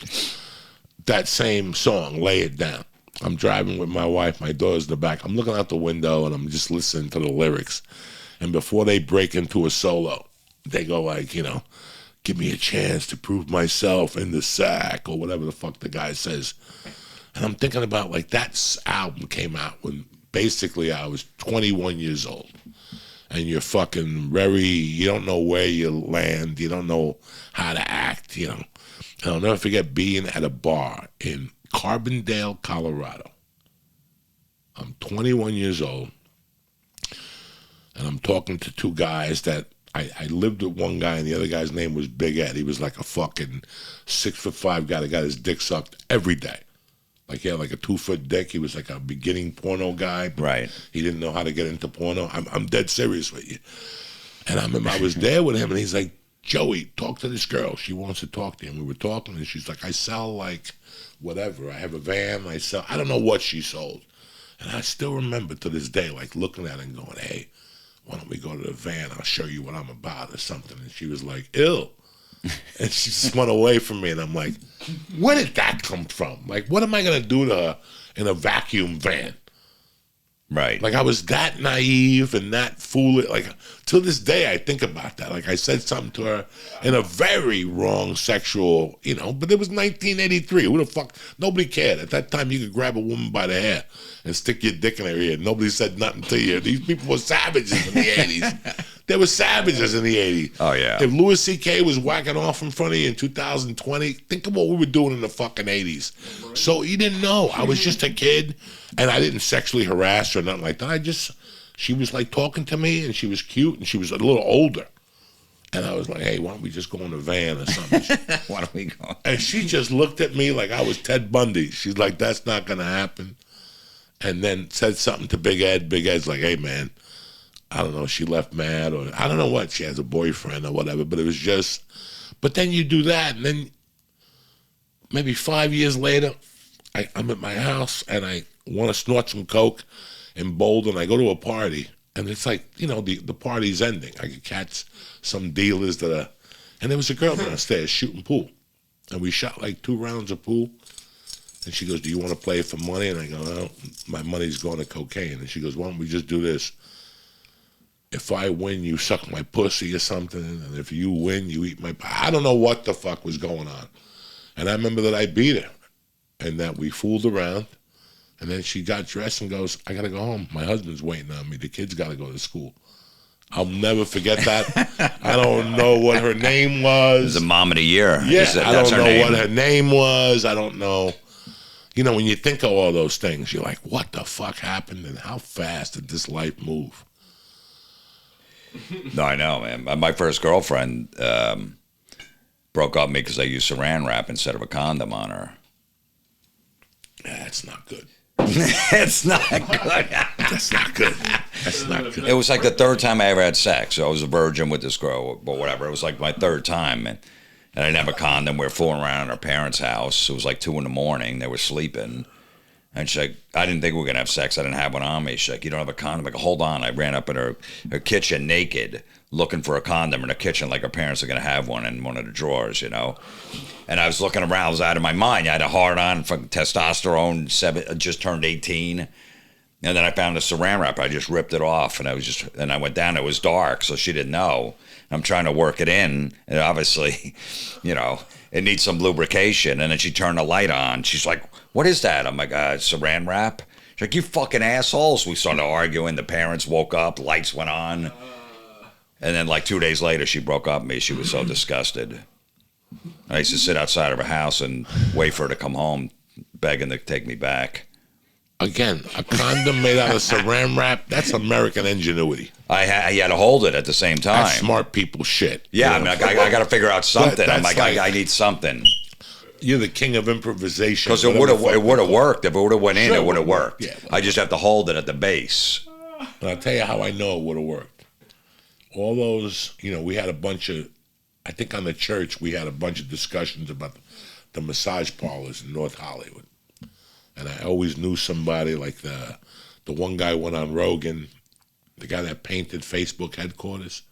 Speaker 1: That same song, Lay It Down. I'm driving with my wife, my daughter's in the back. I'm looking out the window and I'm just listening to the lyrics. And before they break into a solo, they go like, you know, give me a chance to prove myself in the sack or whatever the fuck the guy says. And I'm thinking about like that album came out when basically I was 21 years old. And you're fucking you don't know where you land. You don't know how to act, you know. And I'll never forget being at a bar in Carbondale, Colorado. I'm 21 years old. And I'm talking to 2 guys that I lived with one guy, and the other guy's name was Big Ed. He was like a fucking 6'5" guy that got his dick sucked every day. Like he had like a 2-foot dick. He was like a beginning porno guy.
Speaker 3: Right.
Speaker 1: He didn't know how to get into porno. I'm dead serious with you. And I remember I was there with him, and he's like, Joey, talk to this girl. She wants to talk to you. And we were talking, and she's like, I sell like whatever. I have a van. I don't know what she sold. And I still remember to this day, like looking at her and going, hey, why don't we go to the van? I'll show you what I'm about or something. And she was like, ill. And she just went away from me. And I'm like, where did that come from? Like, what am I going to do to her in a vacuum van?
Speaker 3: Right.
Speaker 1: Like, I was that naive and that foolish. Like, to this day, I think about that. Like, I said something to her in a very wrong sexual, you know, but it was 1983. Who the fuck? Nobody cared. At that time, you could grab a woman by the hair and stick your dick in her ear. Nobody said nothing to you. These people were savages in the 80s. They were savages in the 80s.
Speaker 3: Oh, yeah.
Speaker 1: If Louis C.K. was whacking off in front of you in 2020, think of what we were doing in the fucking 80s. So you didn't know. I was just a kid, and I didn't sexually harass her or nothing like that. She was like talking to me, and she was cute, and she was a little older. And I was like, hey, why don't we just go in a van or something?
Speaker 3: Why don't we go?
Speaker 1: And she just looked at me like I was Ted Bundy. She's like, that's not going to happen. And then said something to Big Ed. Big Ed's like, hey, man, I don't know, she left mad, or I don't know what, she has a boyfriend or whatever, but it was just, but then you do that, and then maybe 5 years later, I'm at my house, and I want to snort some coke, in Boulder, and I go to a party, and it's like, you know, the party's ending. I could catch some dealers that are, and there was a girl downstairs shooting pool, and we shot like 2 rounds of pool, and she goes, do you want to play for money? And I go, no, my money's going to cocaine. And she goes, why don't we just do this? If I win, you suck my pussy or something, and if you win, you eat my... I don't know what the fuck was going on. And I remember that I beat her, and that we fooled around, and then she got dressed and goes, I got to go home. My husband's waiting on me. The kids got to go to school. I'll never forget that. I don't know what her name was.
Speaker 3: It was the mom of the year.
Speaker 1: Yeah, I don't know what her name was. I don't know. You know, when you think of all those things, you're like, what the fuck happened, and how fast did this life move?
Speaker 3: No, I know, man. My first girlfriend broke up with me because I used saran wrap instead of a condom on her.
Speaker 1: That's not good.
Speaker 3: It's not good.
Speaker 1: That's not good. That's not good.
Speaker 3: It was like the 3rd time I ever had sex. So I was a virgin with this girl, but whatever. It was like my 3rd time, and I didn't have a condom. We were fooling around at our parents' house. It was like 2 a.m. They were sleeping. And she's like, I didn't think we were going to have sex. I didn't have one on me. She's like, you don't have a condom? I'm like, hold on. I ran up in her kitchen naked, looking for a condom in her kitchen like her parents are going to have one in one of the drawers, you know? And I was looking around. I was out of my mind. I had a hard on, fucking testosterone, just turned 18. And then I found a saran wrap. I just ripped it off, and I went down. It was dark, so she didn't know. I'm trying to work it in, and obviously, you know, it needs some lubrication. And then she turned the light on. She's like, what is that? I'm like, saran wrap. She's like, you fucking assholes. We started arguing. The parents woke up. Lights went on. And then like 2 days later, she broke up with me. She was so disgusted. I used to sit outside of her house and wait for her to come home, begging to take me back.
Speaker 1: Again, a condom made out of saran wrap, that's American ingenuity.
Speaker 3: I had to hold it at the same time.
Speaker 1: That's smart people shit.
Speaker 3: Yeah,
Speaker 1: you know?
Speaker 3: I mean, I got to figure out something. I'm like,
Speaker 1: like
Speaker 3: I need something.
Speaker 1: You're the king of improvisation.
Speaker 3: Because it would have worked. If it would have went in,
Speaker 1: Sure,
Speaker 3: it would have worked.
Speaker 1: Yeah,
Speaker 3: I just have to hold it at the base.
Speaker 1: And I'll tell you how I know it would have worked. All those, you know, we had a bunch of, I think on the church, we had a bunch of discussions about the massage parlors in North Hollywood. And I always knew somebody, like the one guy went on Rogan, the guy that painted Facebook headquarters.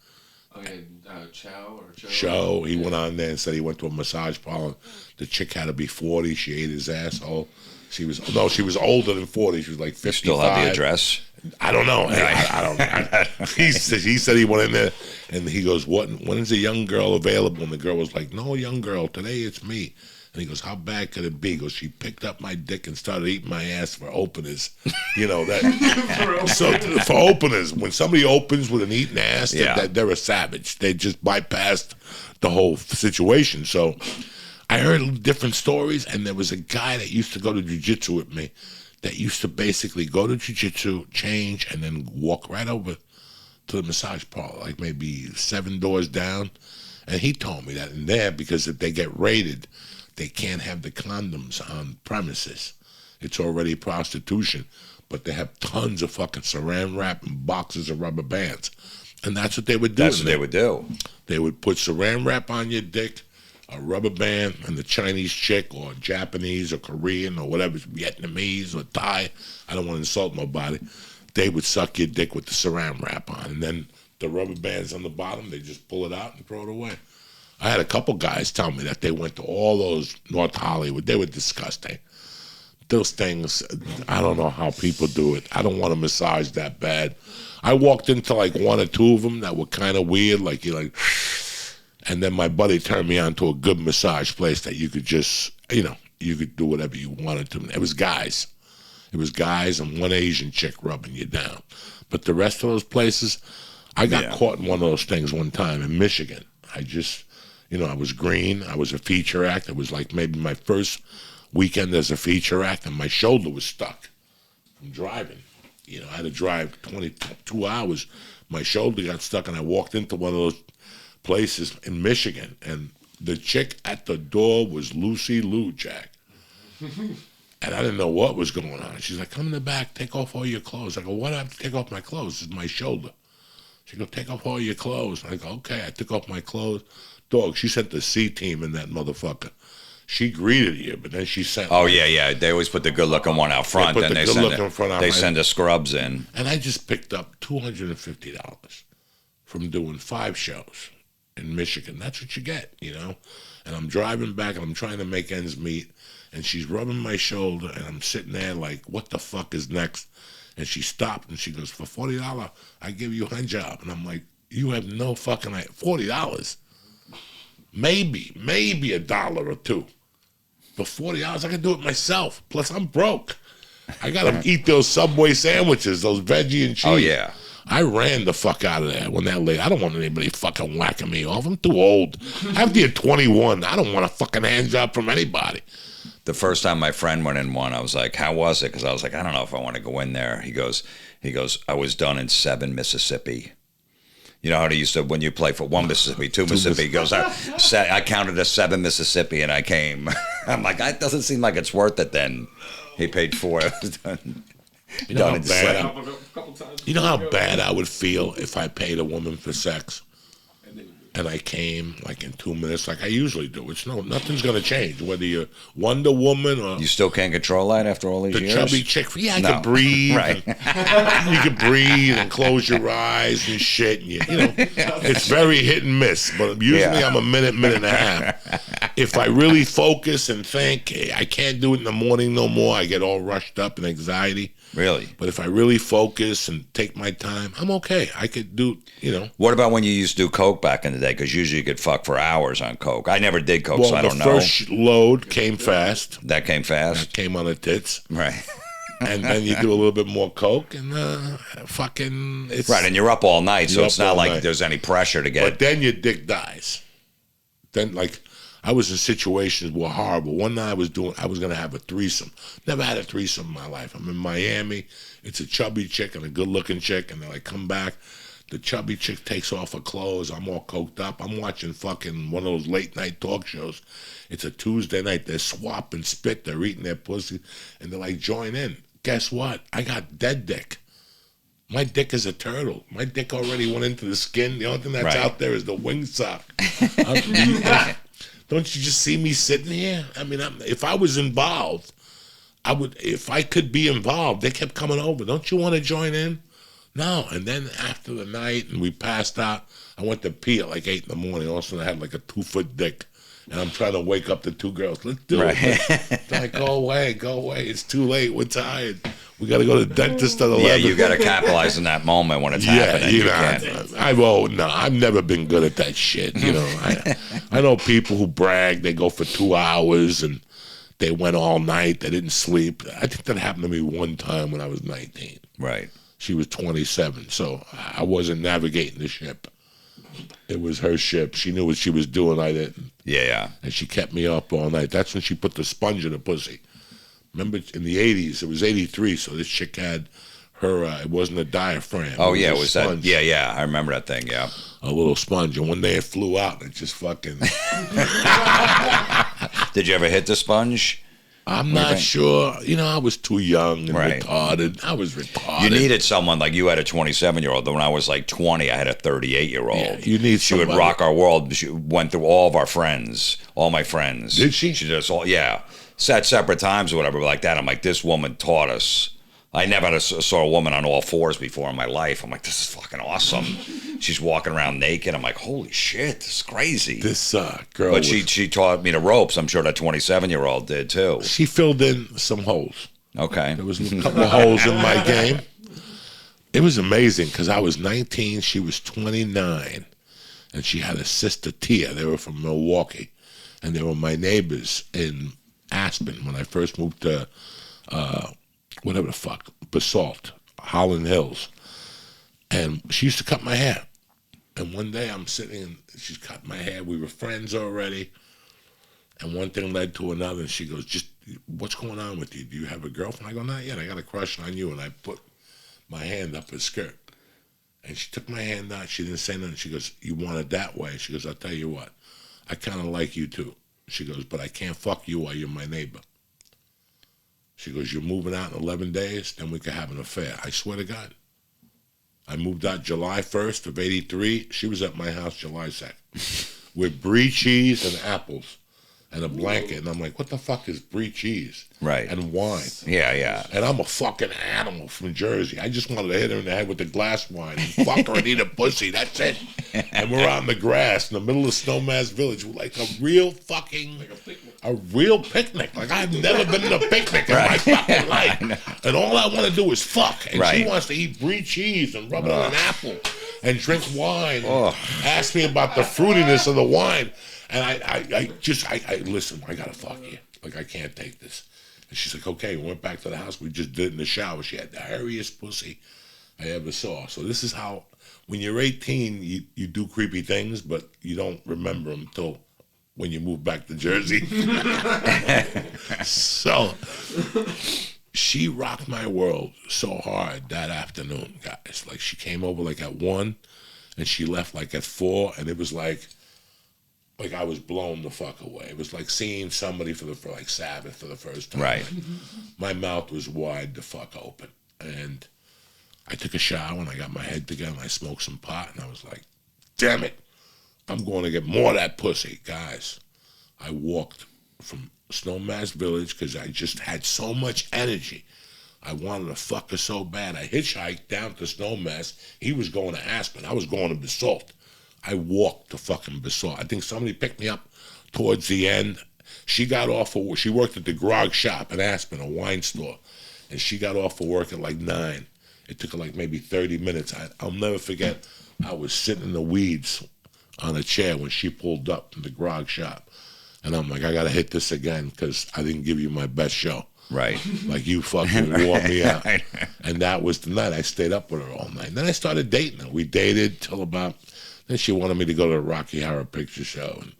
Speaker 4: Oh, yeah, Chow or Joe?
Speaker 1: Show. He went on there and said he went to a massage parlor. The chick had to be 40. She ate his asshole. She was older than 40. She was like 55.
Speaker 3: Still have the address?
Speaker 1: I don't know. I don't. He said he went in there and he goes, when is a young girl available? And the girl was like, no young girl. Today it's me. And he goes, how bad could it be? He goes, she picked up my dick and started eating my ass for openers. You know, that. So for openers, when somebody opens with an eating ass, they're a savage. They just bypassed the whole situation. So I heard different stories, and there was a guy that used to go to jiu-jitsu with me that used to basically go to jiu-jitsu, change, and then walk right over to the massage parlor, like maybe 7 doors down. And he told me that in there, because if they get raided, they can't have the condoms on premises. It's already prostitution. But they have tons of fucking saran wrap and boxes of rubber bands. And that's what they would do.
Speaker 3: That's what they would do.
Speaker 1: They would put saran wrap on your dick, a rubber band, and the Chinese chick or Japanese or Korean or whatever, Vietnamese or Thai, I don't want to insult nobody, they would suck your dick with the saran wrap on. And then the rubber bands on the bottom, they just pull it out and throw it away. I had a couple guys tell me that they went to all those North Hollywood. They were disgusting. Those things, I don't know how people do it. I don't want to massage that bad. I walked into like 1 or 2 of them that were kind of weird, like you like, and then my buddy turned me on to a good massage place that you could just, you know, you could do whatever you wanted to. It was guys. It was guys and one Asian chick rubbing you down. But the rest of those places, I got caught in one of those things one time in Michigan. I just, you know, I was green. I was a feature act. It was like maybe my first weekend as a feature act, and my shoulder was stuck from driving. You know, I had to drive 22 hours. My shoulder got stuck, and I walked into one of those places in Michigan, and the chick at the door was Lucy Liu, Jack. And I didn't know what was going on. She's like, come in the back, take off all your clothes. I go, what do I have to take off my clothes? It's my shoulder. She go, take off all your clothes. I go, okay. I took off my clothes. Dog, she sent the C team in that motherfucker. She greeted you, but then she sent.
Speaker 3: Oh yeah. They always put the good-looking one out front,
Speaker 1: put
Speaker 3: then
Speaker 1: the
Speaker 3: they
Speaker 1: good-looking front out
Speaker 3: they
Speaker 1: front.
Speaker 3: send the scrubs in.
Speaker 1: And I just picked up $250 from doing 5 shows in Michigan. That's what you get, you know. And I'm driving back, and I'm trying to make ends meet. And she's rubbing my shoulder, and I'm sitting there like, what the fuck is next? And she stopped, and she goes, for $40, I give you a hand job. And I'm like, you have no fucking $40. Maybe $1 or 2. For $40, I can do it myself. Plus, I'm broke. I gotta eat those Subway sandwiches, those veggie and cheese.
Speaker 3: Oh yeah.
Speaker 1: I ran the fuck out of there when that lady. I don't want anybody fucking whacking me off. I'm too old. After you're 21, I don't want a fucking hand job from anybody.
Speaker 3: The first time my friend went in one, I was like, how was it? Because I was like, I don't know if I want to go in there. He goes, I was done in 7 Mississippi. You know how they used to, when you play for 1 Mississippi, 2 Mississippi, he goes, I counted as 7 Mississippi and I came. I'm like, that doesn't seem like it's worth it then. He paid 4. I was done.
Speaker 1: You know how bad I would feel if I paid a woman for sex and I came like in 2 minutes like I usually do. It's nothing's gonna change whether you're Wonder Woman or
Speaker 3: You still can't control that after all these
Speaker 1: the
Speaker 3: years?
Speaker 1: chubby chick. Yeah, I can breathe.
Speaker 3: Right.
Speaker 1: You can breathe and close your eyes and shit. And you know, it's very hit and miss. But usually I'm a minute and a half. If I really focus and think, hey, I can't do it in the morning no more. I get all rushed up and anxiety.
Speaker 3: Really?
Speaker 1: But if I really focus and take my time, I'm okay. I could do, you know.
Speaker 3: What about when you used to do coke back in the day? Because usually you could fuck for hours on coke. I never did coke, so I don't know.
Speaker 1: Well, the first load came fast.
Speaker 3: That came fast?
Speaker 1: That came on the tits.
Speaker 3: Right.
Speaker 1: And then you do a little bit more coke and fucking... It's,
Speaker 3: right, and you're up all night, so it's not like
Speaker 1: night.
Speaker 3: There's any pressure to get...
Speaker 1: But then your dick dies. Then, like... I was in situations were horrible. One night I was going to have a threesome. Never had a threesome in my life. I'm in Miami. It's a chubby chick and a good-looking chick, and then I come back. The chubby chick takes off her clothes. I'm all coked up. I'm watching fucking one of those late-night talk shows. It's a Tuesday night. They're swapping spit. They're eating their pussy, and they're like, join in. Guess what? I got dead dick. My dick is a turtle. My dick already went into the skin. The only thing that's out there is the wing sock. Don't you just see me sitting here? I mean, if I was involved, I would. If I could be involved, they kept coming over. Don't you want to join in? No. And then after the night and we passed out, I went to pee at like 8 in the morning. All of a sudden, I had like a 2-foot dick. And I'm trying to wake up the 2 girls. Let's do it. Like, go away. It's too late. We're tired. We got to go to the dentist at 11.
Speaker 3: Yeah, you got to capitalize in that moment when it's happening.
Speaker 1: You know, I've never been good at that shit. You know, I know people who brag they go for 2 hours and they went all night. They didn't sleep. I think that happened to me one time when I was 19.
Speaker 3: Right.
Speaker 1: She was 27, so I wasn't navigating the ship. It was her ship. She knew what she was doing. I didn't.
Speaker 3: Yeah.
Speaker 1: And she kept me up all night. That's when she put the sponge in the pussy. Remember in the 80s, it was 83, so this chick had her, it wasn't a diaphragm.
Speaker 3: Oh, yeah, it was
Speaker 1: sponge.
Speaker 3: that. Yeah, I remember that thing, yeah.
Speaker 1: A little sponge. And one day it flew out and it just fucking...
Speaker 3: Did you ever hit the sponge?
Speaker 1: I'm not sure. You know, I was too young and retarded. I was retarded.
Speaker 3: You needed someone like you had a 27-year-old. When I was like 20, I had a 38-year-old.
Speaker 1: Yeah, you need
Speaker 3: She would rock our world. She went through all of our friends, all my friends.
Speaker 1: Did she?
Speaker 3: She just all, yeah. At separate times or whatever like that. I'm like, this woman taught us. I never saw a woman on all fours before in my life. I'm like, this is fucking awesome. She's walking around naked. I'm like, holy shit, this is crazy.
Speaker 1: This girl.
Speaker 3: But she taught me the ropes. I'm sure that 27-year-old did too.
Speaker 1: She filled in some holes.
Speaker 3: Okay.
Speaker 1: There was a couple of holes in my game. It was amazing because I was 19, she was 29, and she had a sister Tia. They were from Milwaukee, and they were my neighbors in Aspen when I first moved to whatever the fuck, Basalt, Holland Hills. And she used to cut my hair. And one day I'm sitting and she's cutting my hair. We were friends already. And one thing led to another. And she goes, just, what's going on with you? Do you have a girlfriend? I go, not yet. I got a crush on you. And I put my hand up her skirt. And she took my hand out. She didn't say nothing. She goes, you want it that way? She goes, I'll tell you what. I kind of like you too. She goes, but I can't fuck you while you're my neighbor. She goes, you're moving out in 11 days, then we could have an affair. I swear to God. I moved out July 1st of 83. She was at my house July 2nd with brie cheese and apples. and a blanket, and I'm like, what the fuck is brie cheese?
Speaker 3: Right.
Speaker 1: And wine.
Speaker 3: Yeah.
Speaker 1: And I'm a fucking animal from Jersey. I just wanted to hit her in the head with the glass wine and fuck her and eat a pussy. That's it. And we're out in the grass in the middle of Snowmass Village. We're like a real fucking, a real picnic. Like I've never been to a picnic in my fucking life. And all I want to do is fuck. And she wants to eat brie cheese and rub it on an apple and drink wine. And ask me about the fruitiness of the wine. And I listen, I gotta fuck you. Like, I can't take this. And she's like, okay, we went back to the house. We just did it in the shower. She had the hairiest pussy I ever saw. So this is how, when you're 18, you do creepy things, but you don't remember them until when you move back to Jersey. So she rocked my world so hard that afternoon, guys. Like, she came over like at 1, and she left like at 4, and it was like I was blown the fuck away. It was like seeing somebody for like Sabbath for the first time.
Speaker 3: Right.
Speaker 1: Like, my mouth was wide the fuck open. And I took a shower and I got my head together and I smoked some pot and I was like, damn it, I'm going to get more of that pussy. Guys, I walked from Snowmass Village because I just had so much energy. I wanted to fuck her so bad. I hitchhiked down to Snowmass. He was going to Aspen. I was going to Basalt. I walked to fucking Basalt. I think somebody picked me up towards the end. She got off of, she worked at the grog shop in Aspen, a wine store. And she got off of work at like 9. It took her like maybe 30 minutes. I'll never forget, I was sitting in the weeds on a chair when she pulled up in the grog shop. And I'm like, I got to hit this again because I didn't give you my best show.
Speaker 3: Right.
Speaker 1: Like, you fucking wore me out. And that was the night. I stayed up with her all night. And then I started dating her. We dated till about... Then she wanted me to go to the Rocky Horror Picture Show. And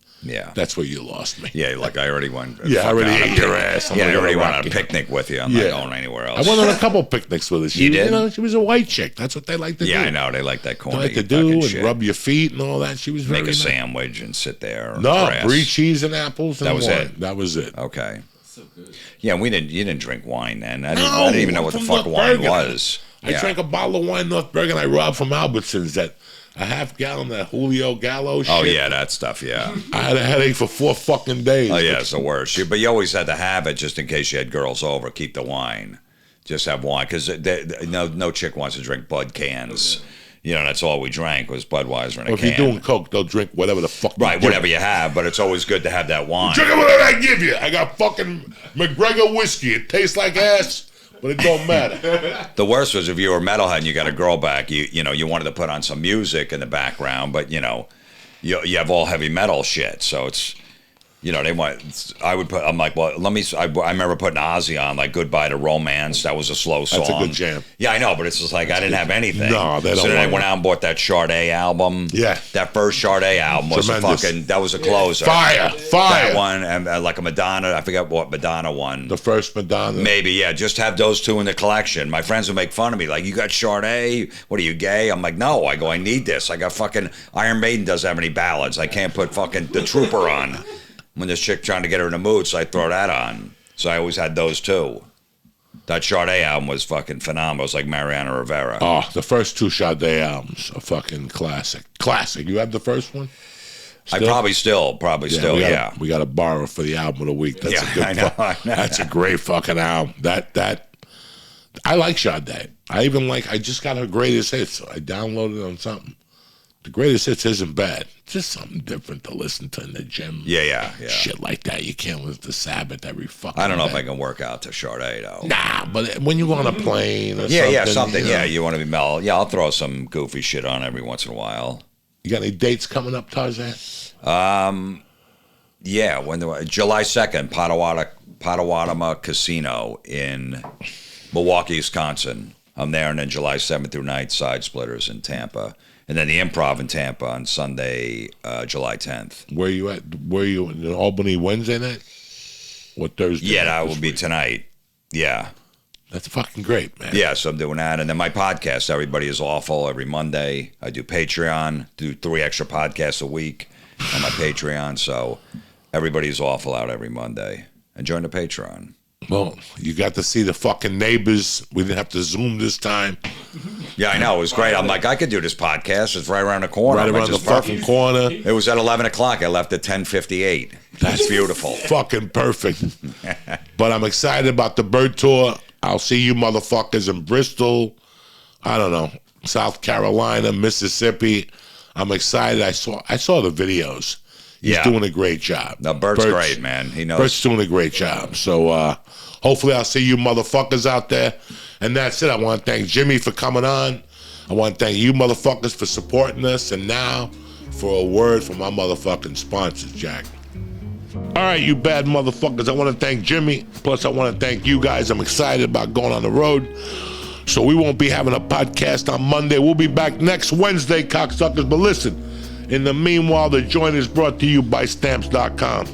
Speaker 1: that's where you lost me.
Speaker 3: Yeah, like I already went.
Speaker 1: Yeah, I already ate your ass.
Speaker 3: I already went on a picnic with you. I'm not going anywhere else.
Speaker 1: I went on a couple picnics with her. She,
Speaker 3: you did?
Speaker 1: You know, she was a white chick. That's what they like to do.
Speaker 3: Yeah, I know. They like that corny
Speaker 1: They like to do and
Speaker 3: shit.
Speaker 1: rub your feet and all that. She was very
Speaker 3: Make a
Speaker 1: nice.
Speaker 3: sandwich and sit there.
Speaker 1: No,
Speaker 3: grass.
Speaker 1: brie cheese and apples and
Speaker 3: That was
Speaker 1: wine.
Speaker 3: it?
Speaker 1: That was it.
Speaker 3: Okay.
Speaker 4: So good.
Speaker 3: Yeah, you didn't drink wine then. I didn't even know what the fuck wine was.
Speaker 1: I drank a bottle of wine North Bergen I robbed from Albertsons, that a half gallon of Julio Gallo shit.
Speaker 3: Oh, yeah, that stuff, yeah.
Speaker 1: I had a headache for 4 fucking days.
Speaker 3: Oh, yeah, it's the worst. But you always had to have it just in case you had girls over. Keep the wine. Just have wine. Because no chick wants to drink Bud cans. You know, that's all we drank was Budweiser in a can.
Speaker 1: If you're doing Coke, they'll drink whatever the fuck you
Speaker 3: Right,
Speaker 1: give
Speaker 3: whatever
Speaker 1: them.
Speaker 3: you have, but it's always good to have that wine.
Speaker 1: Drink whatever I give you. I got fucking McGregor whiskey. It tastes like ass, but it don't matter.
Speaker 3: The worst was if you were a metalhead and you got a girl back, you wanted to put on some music in the background, but you have all heavy metal shit, so it's they want. I'm like, well, let me. I remember putting Ozzy on, like "Goodbye to Romance." That was a slow song.
Speaker 1: That's a good jam.
Speaker 3: Yeah, I know, but it's just like I didn't have anything.
Speaker 1: No, they don't.
Speaker 3: So then I
Speaker 1: want
Speaker 3: went out and bought that Sade album.
Speaker 1: Yeah,
Speaker 3: that first Sade album was
Speaker 1: tremendous.
Speaker 3: that was a closer.
Speaker 1: Fire.
Speaker 3: That one and like a Madonna. I forget what Madonna one.
Speaker 1: The first Madonna.
Speaker 3: Maybe, yeah. Just have those two in the collection. My friends would make fun of me, like, you got Sade? What are you, gay? I'm like, no. I go, I need this. I got fucking Iron Maiden doesn't have any ballads. I can't put fucking The Trooper on when this chick trying to get her in the mood, so I throw that on. So I always had those two. That Sade album was fucking phenomenal. It was like Mariana Rivera.
Speaker 1: Oh, the first 2 Sade albums are fucking classic. Classic. You have the first one?
Speaker 3: Still? I probably still, yeah.
Speaker 1: We got to borrow for the album of the week. That's a good
Speaker 3: I know.
Speaker 1: That's a great fucking album. That I like Sade. I just got her greatest hits. So I downloaded it on something. The greatest hits isn't bad. Just something different to listen to in the gym.
Speaker 3: Yeah.
Speaker 1: Shit like that. You can't listen to Sabbath every fucking
Speaker 3: I don't know
Speaker 1: day.
Speaker 3: if I can work out to Sade, though.
Speaker 1: Nah, but when you go on a plane or
Speaker 3: something. Yeah, you want to be mellow. Yeah, I'll throw some goofy shit on every once in a while.
Speaker 1: You got any dates coming up, Tarzan?
Speaker 3: Yeah, July 2nd, Potawatomi Casino in Milwaukee, Wisconsin. I'm there, and then July 7th through 9th, Side Splitters in Tampa. And then the Improv in Tampa on Sunday, July 10th.
Speaker 1: Where you at? Where you in Albany Wednesday night? Or Thursday?
Speaker 3: Yeah, that will be tonight. Yeah.
Speaker 1: That's fucking great, man.
Speaker 3: Yeah, so I'm doing that. And then my podcast, Everybody is Awful, every Monday. I do Patreon, do 3 extra podcasts a week on my Patreon. So Everybody is Awful out every Monday. And join the Patreon.
Speaker 1: Well, you got to see the fucking neighbors. We didn't have to Zoom this time.
Speaker 3: Yeah, I know. It was great. I'm like, I could do this podcast. It's right around the corner.
Speaker 1: Right
Speaker 3: I'm
Speaker 1: around the
Speaker 3: just perfect.
Speaker 1: fucking corner.
Speaker 3: It was at 11 o'clock. I left at 10:58. That's beautiful.
Speaker 1: Fucking perfect. But I'm excited about the bird tour. I'll see you motherfuckers in Bristol. I don't know, South Carolina, Mississippi. I'm excited. I saw the videos. He's doing a great job.
Speaker 3: No, Bert's great, man. He knows.
Speaker 1: Bert's doing a great job. So hopefully I'll see you motherfuckers out there. And that's it. I want to thank Jimmy for coming on. I want to thank you motherfuckers for supporting us. And now for a word from my motherfucking sponsors, Jack. All right, you bad motherfuckers. I want to thank Jimmy. Plus, I want to thank you guys. I'm excited about going on the road. So we won't be having a podcast on Monday. We'll be back next Wednesday, cocksuckers. But listen, in the meanwhile, the joint is brought to you by Stamps.com.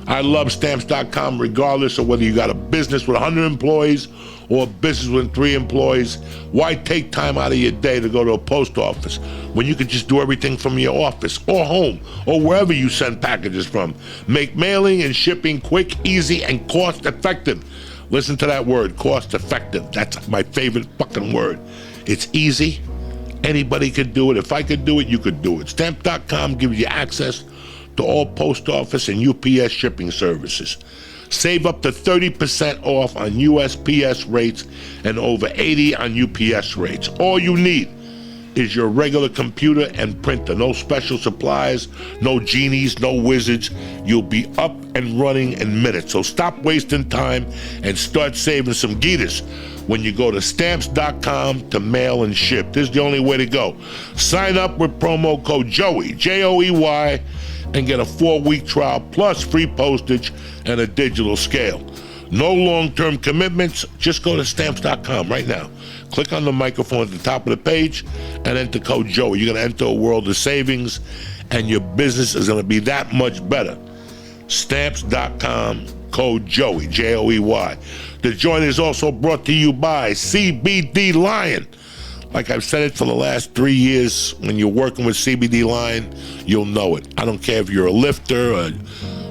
Speaker 1: I love Stamps.com regardless of whether you got a business with 100 employees or a business with 3 employees. Why take time out of your day to go to a post office when you can just do everything from your office or home or wherever you send packages from? Make mailing and shipping quick, easy, and cost-effective. Listen to that word, cost-effective. That's my favorite fucking word. It's easy. Anybody could do it. If I could do it, you could do it. Stamp.com gives you access to all post office and UPS shipping services. Save up to 30% off on USPS rates and over 80% on UPS rates. All you need is your regular computer and printer. No special supplies, no genies, no wizards. You'll be up and running in minutes. So stop wasting time and start saving some geeters when you go to Stamps.com to mail and ship. This is the only way to go. Sign up with promo code JOEY, Joey, and get a 4-week trial plus free postage and a digital scale. No long-term commitments. Just go to Stamps.com right now. Click on the microphone at the top of the page and enter code Joey. You're going to enter a world of savings and your business is going to be that much better. Stamps.com, code Joey, Joey. The joint is also brought to you by CBD Lion. Like I've said it for the last 3 years, when you're working with CBD Lion, you'll know it. I don't care if you're a lifter,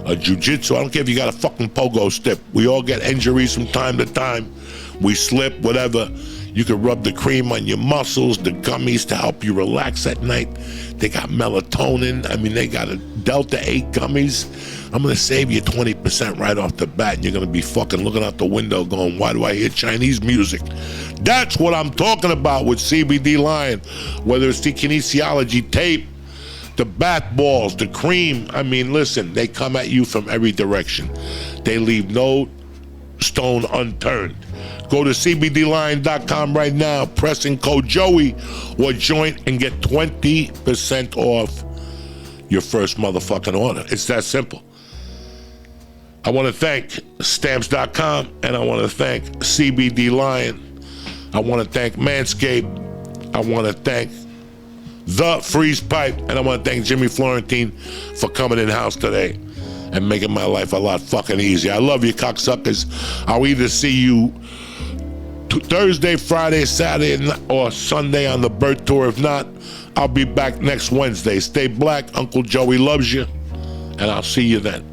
Speaker 1: a jiu-jitsu, I don't care if you got a fucking pogo stick. We all get injuries from time to time. We slip, whatever. You can rub the cream on your muscles, the gummies to help you relax at night. They got melatonin. I mean, they got a Delta 8 gummies. I'm going to save you 20% right off the bat. And you're going to be fucking looking out the window going, why do I hear Chinese music? That's what I'm talking about with CBD Lion. Whether it's the kinesiology tape, the bath balls, the cream. I mean, listen, they come at you from every direction. They leave no stone unturned. Go to CBDLion.com right now, press in code Joey or joint and get 20% off your first motherfucking order. It's that simple. I want to thank Stamps.com and I want to thank CBD Lion. I want to thank Manscaped. I want to thank The Freeze Pipe. And I want to thank Jimmy Florentine for coming in-house today and making my life a lot fucking easy. I love you, cocksuckers. I'll either see you Thursday, Friday, Saturday, or Sunday on the Bird Tour. If not, I'll be back next Wednesday. Stay black. Uncle Joey loves you, and I'll see you then.